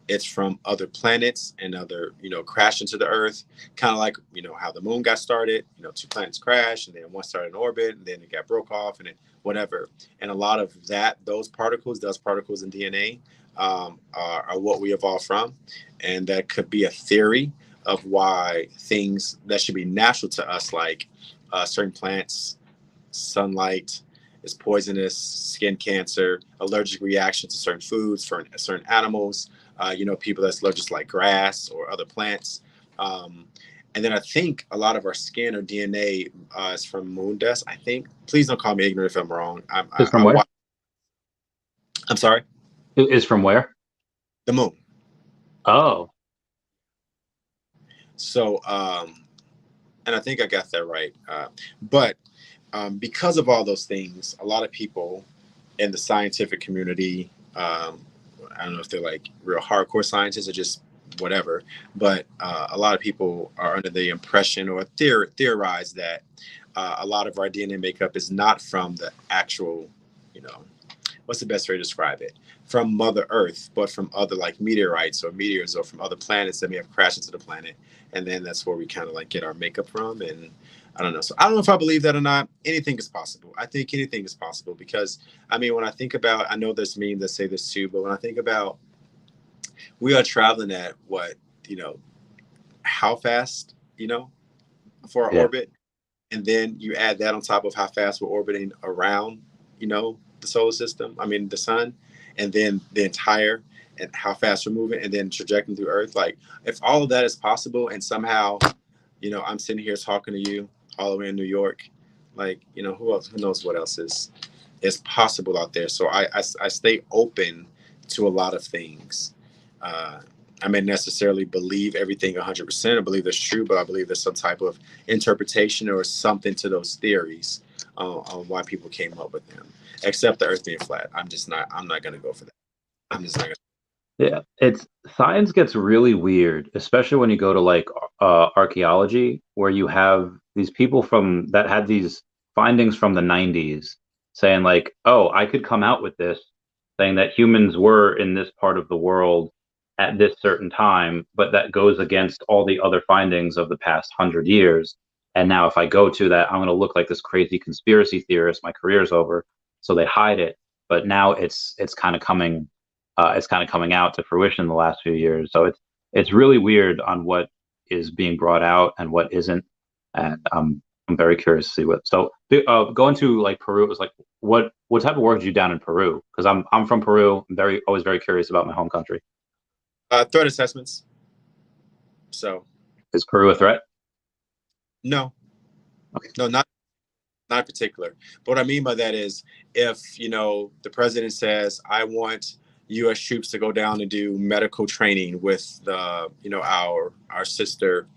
it's from other planets and other, crash into the earth, kind of like, how the moon got started, two planets crashed and then one started in orbit and then it got broke off and it, whatever. And a lot of those particles in DNA are what we evolved from. And that could be a theory of why things that should be natural to us, like certain plants, sunlight, is poisonous, skin cancer, allergic reaction to certain foods, for certain animals, people that's allergic to like grass or other plants. And then I think a lot of our skin or DNA is from moon dust, I think. Please don't call me ignorant if I'm wrong. Is from where? I'm sorry? Is from where? The moon. Oh. So, and I think I got that right. But because of all those things, a lot of people in the scientific community, I don't know if they're like real hardcore scientists or just whatever, but a lot of people are under the impression or theorize that a lot of our DNA makeup is not from the actual, what's the best way to describe it? From Mother Earth, but from other like meteorites or meteors or from other planets that may have crashed into the planet. And then that's where we kind of like get our makeup from. And I don't know. So I don't know if I believe that or not. Anything is possible. I think anything is possible because, when I think about, I know there's memes that say this too, but when I think about, we are traveling at what, how fast, for our orbit. And then you add that on top of how fast we're orbiting around, the solar system, the sun, and then the entire and how fast we're moving and then trajecting through Earth. Like if all of that is possible and somehow, I'm sitting here talking to you all the way in New York, like, who knows what else is possible out there. So I stay open to a lot of things. I may necessarily believe everything 100% or believe that's true, but I believe there's some type of interpretation or something to those theories on why people came up with them, except the Earth being flat. I'm not going to go for that. I'm just not going to. Yeah, science gets really weird, especially when you go to like archaeology, where you have these people that had these findings from the 90s saying like, oh, I could come out with this, saying that humans were in this part of the world at this certain time, but that goes against all the other findings of the past 100 years. And now if I go to that, I'm going to look like this crazy conspiracy theorist. My career's over. So they hide it. But now it's kind of coming out to fruition in the last few years. So it's really weird on what is being brought out and what isn't. And I'm very curious to see what. So going to like Peru, it was like what type of work did you do down in Peru? Because I'm from Peru. I'm always very curious about my home country. Threat assessments. So is Peru a threat? No. Okay. No, not in particular. But what I mean by that is if, the president says, I want U.S. troops to go down and do medical training with the, our sister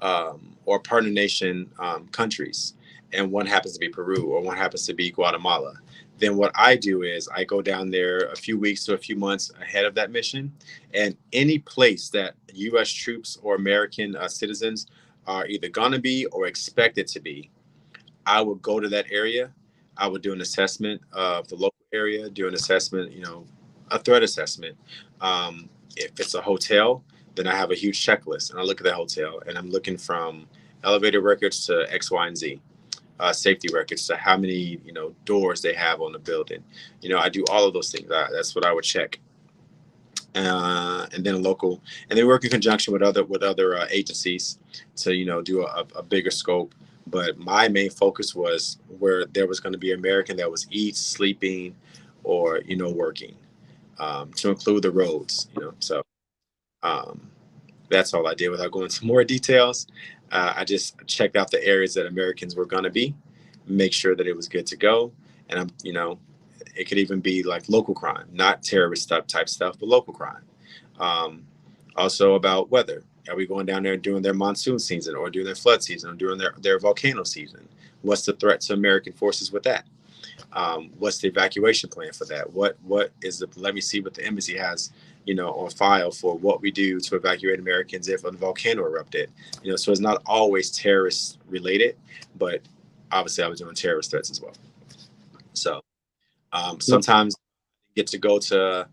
or partner nation countries, and one happens to be Peru or one happens to be Guatemala, then what I do is I go down there a few weeks to a few months ahead of that mission, and any place that U.S. troops or American citizens are either going to be or expected to be, I would go to that area. I would do an assessment of the local area, do an assessment, a threat assessment. If it's a hotel, then I have a huge checklist and I look at that hotel and I'm looking from elevator records to X, Y, and Z, safety records to how many, doors they have on the building. I do all of those things. That's what I would check. And then local, and they work in conjunction with other agencies to, do a bigger scope. But my main focus was where there was going to be American that was sleeping, or, working, to include the roads, So that's all I did without going into more details. I just checked out the areas that Americans were going to be, make sure that it was good to go. And it could even be like local crime, not terrorist type stuff, but local crime. Also about weather. Are we going down there during their monsoon season or during their flood season or during their volcano season? What's the threat to American forces with that? What's the evacuation plan for that? What is let me see what the embassy has, on file for what we do to evacuate Americans if a volcano erupted. So it's not always terrorist related, but obviously I was doing terrorist threats as well. So sometimes I get to go to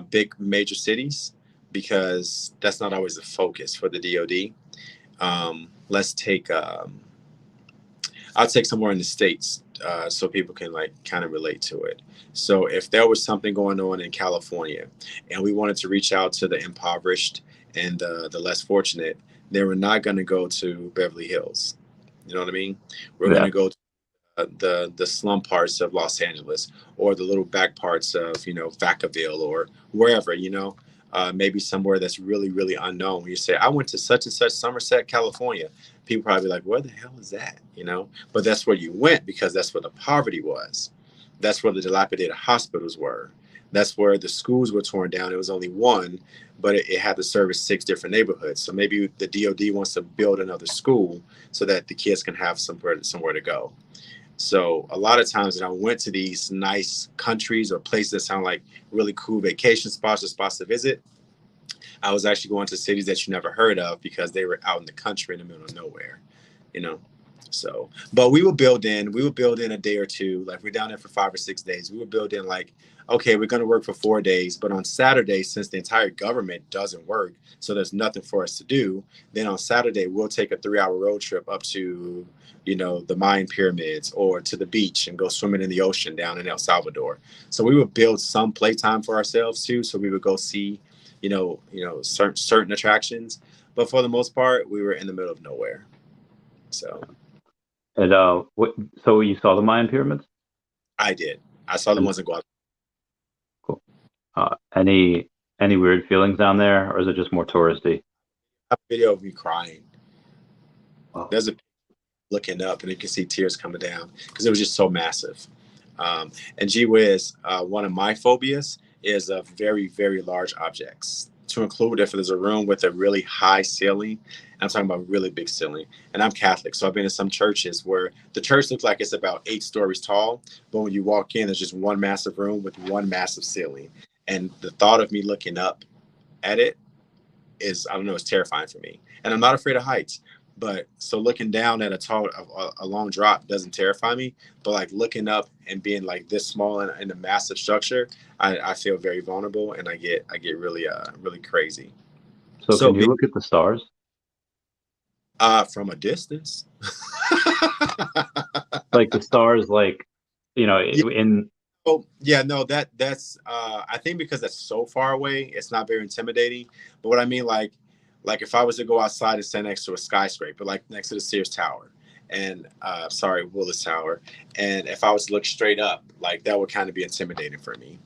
big major cities because that's not always the focus for the DoD. Let's take I'll take somewhere in the States so people can like kind of relate to it. So if there was something going on in California and we wanted to reach out to the impoverished and the less fortunate, then we're not going to go to Beverly Hills. You know what I mean? We're going to go to the slum parts of Los Angeles, or the little back parts of, you know, Vacaville, or wherever, you know, maybe somewhere that's really, really unknown. When you say, I went to such and such Somerset, California, people probably like, where the hell is that? You know, but that's where you went because that's where the poverty was. That's where the dilapidated hospitals were. That's where the schools were torn down. It was only one, but it had to service 6 different neighborhoods. So maybe the DoD wants to build another school so that the kids can have somewhere to go. So a lot of times when I went to these nice countries or places that sound like really cool vacation spots or spots to visit, I was actually going to cities that you never heard of because they were out in the country in the middle of nowhere, you know. So, but we would build in a day or two. Like, we're down there for 5 or 6 days. We would build in like, okay, we're going to work for 4 days, but on Saturday, since the entire government doesn't work, so there's nothing for us to do, then on Saturday, we'll take a 3-hour road trip up to, you know, the Mayan pyramids or to the beach and go swimming in the ocean down in El Salvador. So we would build some playtime for ourselves too. So we would go see, you know, certain attractions, but for the most part, we were in the middle of nowhere. So. And so you saw the Mayan pyramids? I did. I saw the ones in Guatemala. Cool. Any weird feelings down there, or is it just more touristy? A video of me crying. Wow. There's a looking up, and you can see tears coming down because it was just so massive. And gee whiz, one of my phobias is of very, very large objects. To include, if there's a room with a really high ceiling, I'm talking about really big ceiling, and I'm Catholic, so I've been in some churches where the church looks like it's about 8 stories tall, but when you walk in, there's just one massive room with one massive ceiling. And the thought of me looking up at it is, I don't know, it's terrifying for me. And I'm not afraid of heights, but so looking down at a long drop doesn't terrify me, but like looking up and being like this small in a massive structure, I feel very vulnerable, and I get really really crazy. So can you look at the stars? From a distance. Like the stars, like, you know, in. Oh yeah, no, that's I think because that's so far away, it's not very intimidating. But what I mean, like if I was to go outside and stand next to a skyscraper, like next to the Sears Tower, and Willis Tower, and if I was to look straight up, like that would kind of be intimidating for me.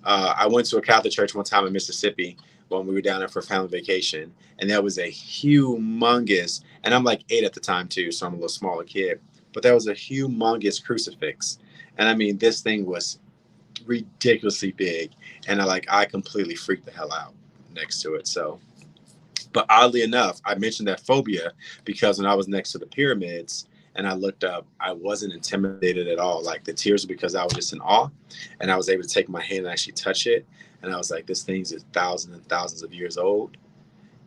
I went to a Catholic church one time in Mississippi when we were down there for family vacation, and that was a humongous, and I'm like 8 at the time too, so I'm a little smaller kid, but that was a humongous crucifix. And I mean, this thing was ridiculously big, and I completely freaked the hell out next to it. So, but oddly enough, I mentioned that phobia because when I was next to the pyramids and I looked up, I wasn't intimidated at all. Like, the tears were because I was just in awe, and I was able to take my hand and actually touch it. And I was like, this thing is thousands and thousands of years old,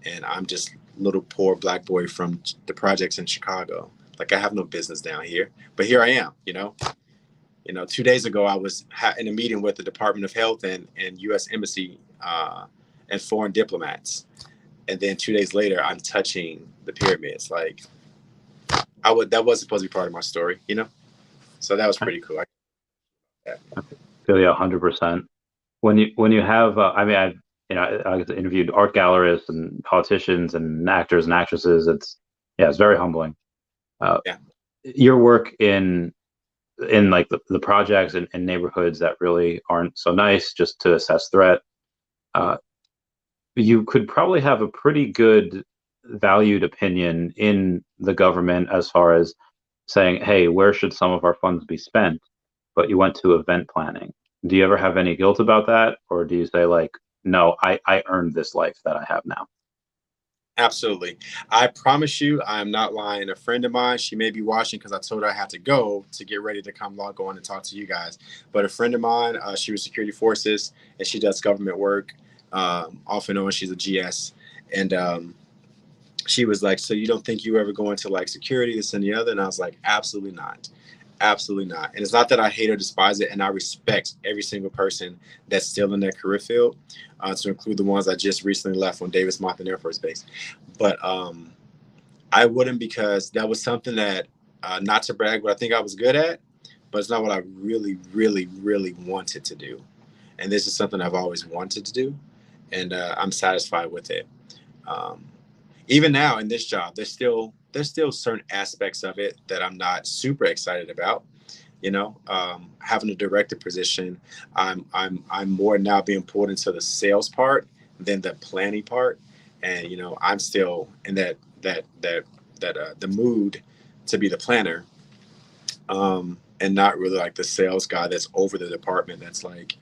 and I'm just little poor black boy from the projects in Chicago. Like, I have no business down here, but here I am, you know. 2 days ago, I was in a meeting with the Department of Health and U.S. Embassy and foreign diplomats. And then 2 days later, I'm touching the pyramids. Like, that was supposed to be part of my story, you know? So that was pretty cool. I feel you 100%. When you have, I interviewed art gallerists and politicians and actors and actresses. It's very humbling. Your work in like the projects and neighborhoods that really aren't so nice, just to assess threat, you could probably have a pretty good valued opinion in the government as far as saying, hey, where should some of our funds be spent? But you went to event planning. Do you ever have any guilt about that? Or do you say, like, no, I earned this life that I have now? Absolutely. I promise you, I'm not lying. A friend of mine, she may be watching because I told her I had to go to get ready to come log on and talk to you guys. But a friend of mine, she was security forces, and she does government work, off and on. She's a GS. And she was like, so you don't think you ever go into like security, this and the other? And I was like, absolutely not. Absolutely not. And it's not that I hate or despise it, and I respect every single person that's still in that career field, to include the ones I just recently left on Davis Monthan Air Force Base. But I wouldn't, because that was something that, not to brag, but I think I was good at, but it's not what I really, really, really wanted to do. And this is something I've always wanted to do, and I'm satisfied with it. Even now in this job, there's still certain aspects of it that I'm not super excited about. Having a director position, I'm more now being pulled into the sales part than the planning part, and I'm still in the mood to be the planner, and not really like the sales guy that's over the department. That's like,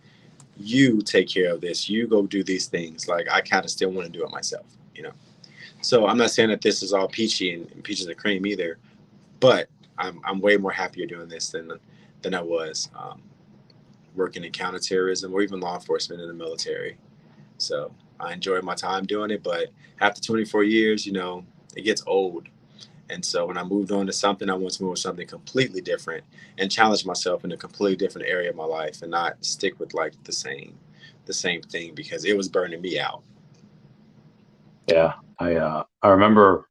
you take care of this, you go do these things. Like, I kind of still want to do it myself. So I'm not saying that this is all peachy and peaches and cream either, but I'm way more happier doing this than I was working in counterterrorism or even law enforcement in the military. So I enjoyed my time doing it, but after 24 years, it gets old. And so when I moved on to something, I want to move to something completely different and challenge myself in a completely different area of my life, and not stick with like the same thing, because it was burning me out. Yeah, I remember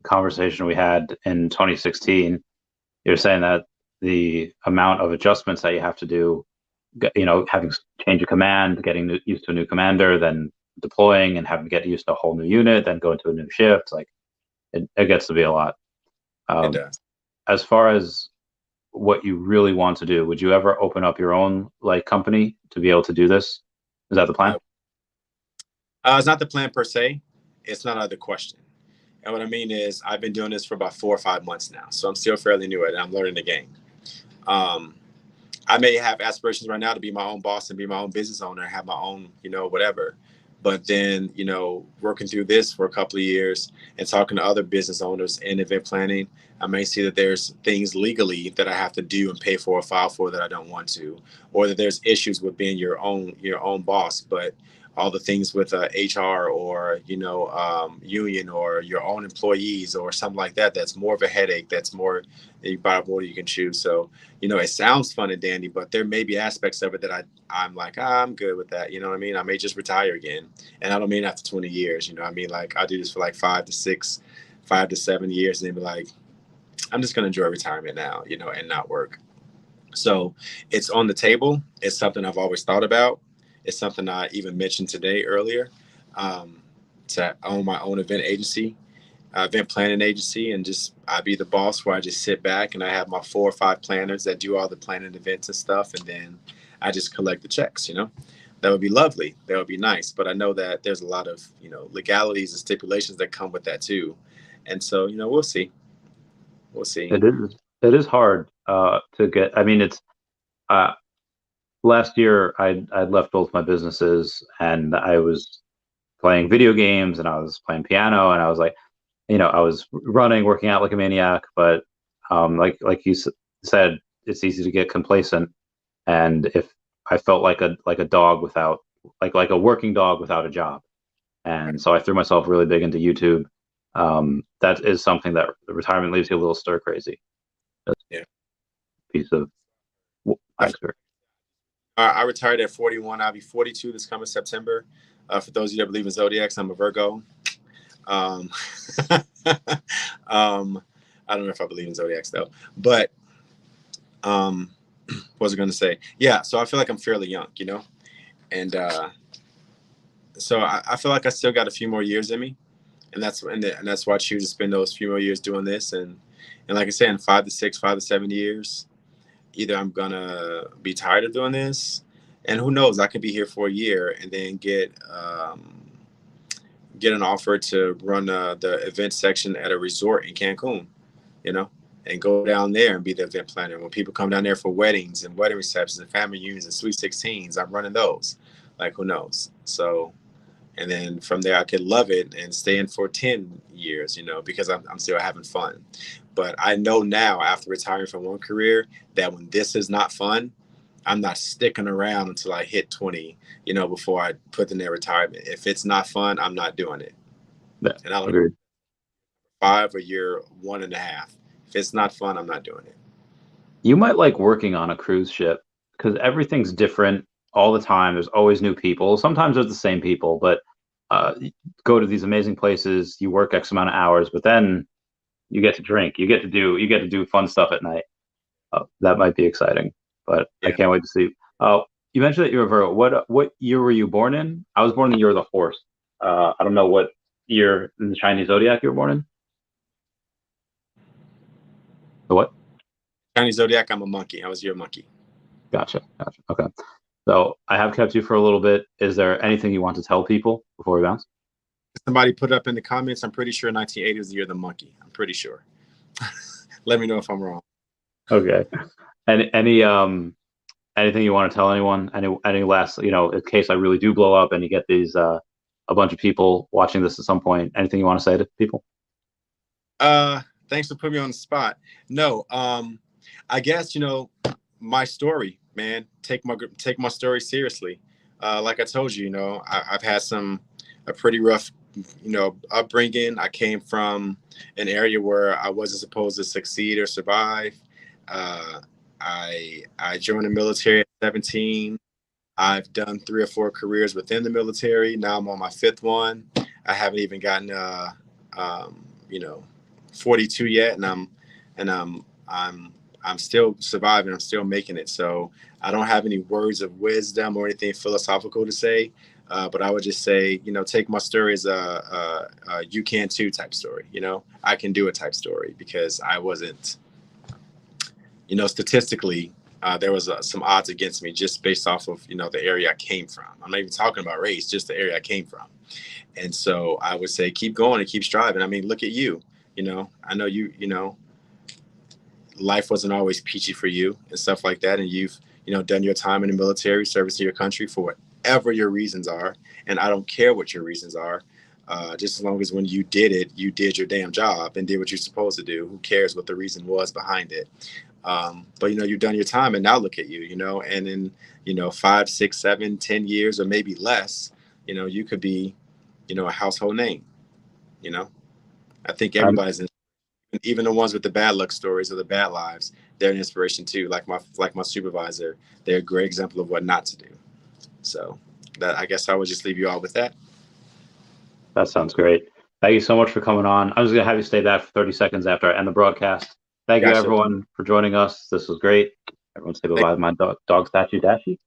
a conversation we had in 2016. You're saying that the amount of adjustments that you have to do, having change of command, getting used to a new commander, then deploying and having to get used to a whole new unit, then go into a new shift, like it gets to be a lot. It does. As far as what you really want to do, would you ever open up your own like company to be able to do this? Is that the plan? It's not the plan per se. It's not out of the question. And what I mean is, I've been doing this for about 4 or 5 months now, so I'm still fairly new at it. I'm learning the game. I may have aspirations right now to be my own boss and be my own business owner and have my own, whatever. But then, working through this for a couple of years and talking to other business owners in event planning, I may see that there's things legally that I have to do and pay for or file for that I don't want to, or that there's issues with being your own boss. But all the things with HR or, union or your own employees or something like that, that's more of a headache. That's more, you buy more you can choose. So, it sounds fun and dandy, but there may be aspects of it that I'm like, I'm good with that. You know what I mean? I may just retire again. And I don't mean after 20 years, like I do this for like 5 to 7 years, and then be like, I'm just going to enjoy retirement now, and not work. So it's on the table. It's something I've always thought about. It's something I even mentioned today earlier, to own my own event planning agency, and just I be the boss, where I just sit back and I have my 4 or 5 planners that do all the planning events and stuff, and then I just collect the checks. That would be lovely. That would be nice. But I know that there's a lot of legalities and stipulations that come with that too, and so we'll see. We'll see. It is hard to get. I mean, it's. Last year, I'd left both my businesses, and I was playing video games, and I was playing piano, and I was like, I was working out like a maniac. But like you said, it's easy to get complacent, and if I felt like a dog without like a working dog without a job, and so I threw myself really big into YouTube. That is something that retirement leaves you a little stir crazy. Yeah, piece of my experience. I retired at 41. I'll be 42 this coming September. For those of you that believe in zodiacs, I'm a Virgo. I don't know if I believe in zodiacs though, but what was I going to say? Yeah, so I feel like I'm fairly young, and so I feel like I still got a few more years in me, and that's why I choose to spend those few more years doing this, and like I said, in 5 to 7 years, either I'm gonna be tired of doing this, and who knows, I could be here for a year and then get an offer to run the event section at a resort in Cancun, and go down there and be the event planner. When people come down there for weddings and wedding receptions and family reunions and sweet 16s, I'm running those. Like, who knows? So, and then from there, I could love it and stay in for 10 years, because I'm still having fun. But I know now, after retiring from one career, that when this is not fun, I'm not sticking around until I hit 20, before I put in their retirement. If it's not fun, I'm not doing it. Yeah, and I'll agree. 5 or year 1.5. If it's not fun, I'm not doing it. You might like working on a cruise ship because everything's different all the time. There's always new people. Sometimes there's the same people, but you go to these amazing places. You work X amount of hours, but then you get to drink. You get to do fun stuff at night. That might be exciting, but I Yeah. can't wait to see. You mentioned that you were Virgo. What year were you born in? I was born in the year of the horse. I don't know what year in the Chinese zodiac you were born in. The what? Chinese zodiac, I'm a monkey. I was your monkey. Gotcha. Okay. So I have kept you for a little bit. Is there anything you want to tell people before we bounce? Somebody put up in the comments, I'm pretty sure 1980 was the year of the monkey. I'm pretty sure. Let me know if I'm wrong. Okay. Anything you want to tell anyone? Any last, in case I really do blow up and you get these a bunch of people watching this at some point, anything you want to say to people? Thanks for putting me on the spot. No, I guess, my story, man, take my story seriously. Like I told you, I've had a pretty rough, upbringing. I came from an area where I wasn't supposed to succeed or survive. I joined the military at 17. I've done 3 or 4 careers within the military. Now I'm on my 5th one. I haven't even gotten 42 yet, and I'm still surviving. I'm still making it. So I don't have any words of wisdom or anything philosophical to say. But I would just say, take my story as a you can too type story. I can do it type story, because I wasn't, statistically, there was some odds against me just based off of, the area I came from. I'm not even talking about race, just the area I came from. And so I would say, keep going and keep striving. I mean, look at you, I know life wasn't always peachy for you and stuff like that. And you've, done your time in the military, service to your country for whatever your reasons are. And I don't care what your reasons are. Just as long as when you did it, you did your damn job and did what you're supposed to do. Who cares what the reason was behind it? But, you've done your time, and now look at you, and in, 5, 6, 7, 10 years, or maybe less, you could be, a household name. I think everybody's even the ones with the bad luck stories or the bad lives, they're an inspiration too. Like my supervisor, they're a great example of what not to do. So that, I guess I would just leave you all with that. That sounds great. Thank you so much for coming on. I'm just going to have you stay back for 30 seconds after I end the broadcast. Thank you, everyone, for joining us. This was great. Everyone say bye-bye to my dog statue, Dashy.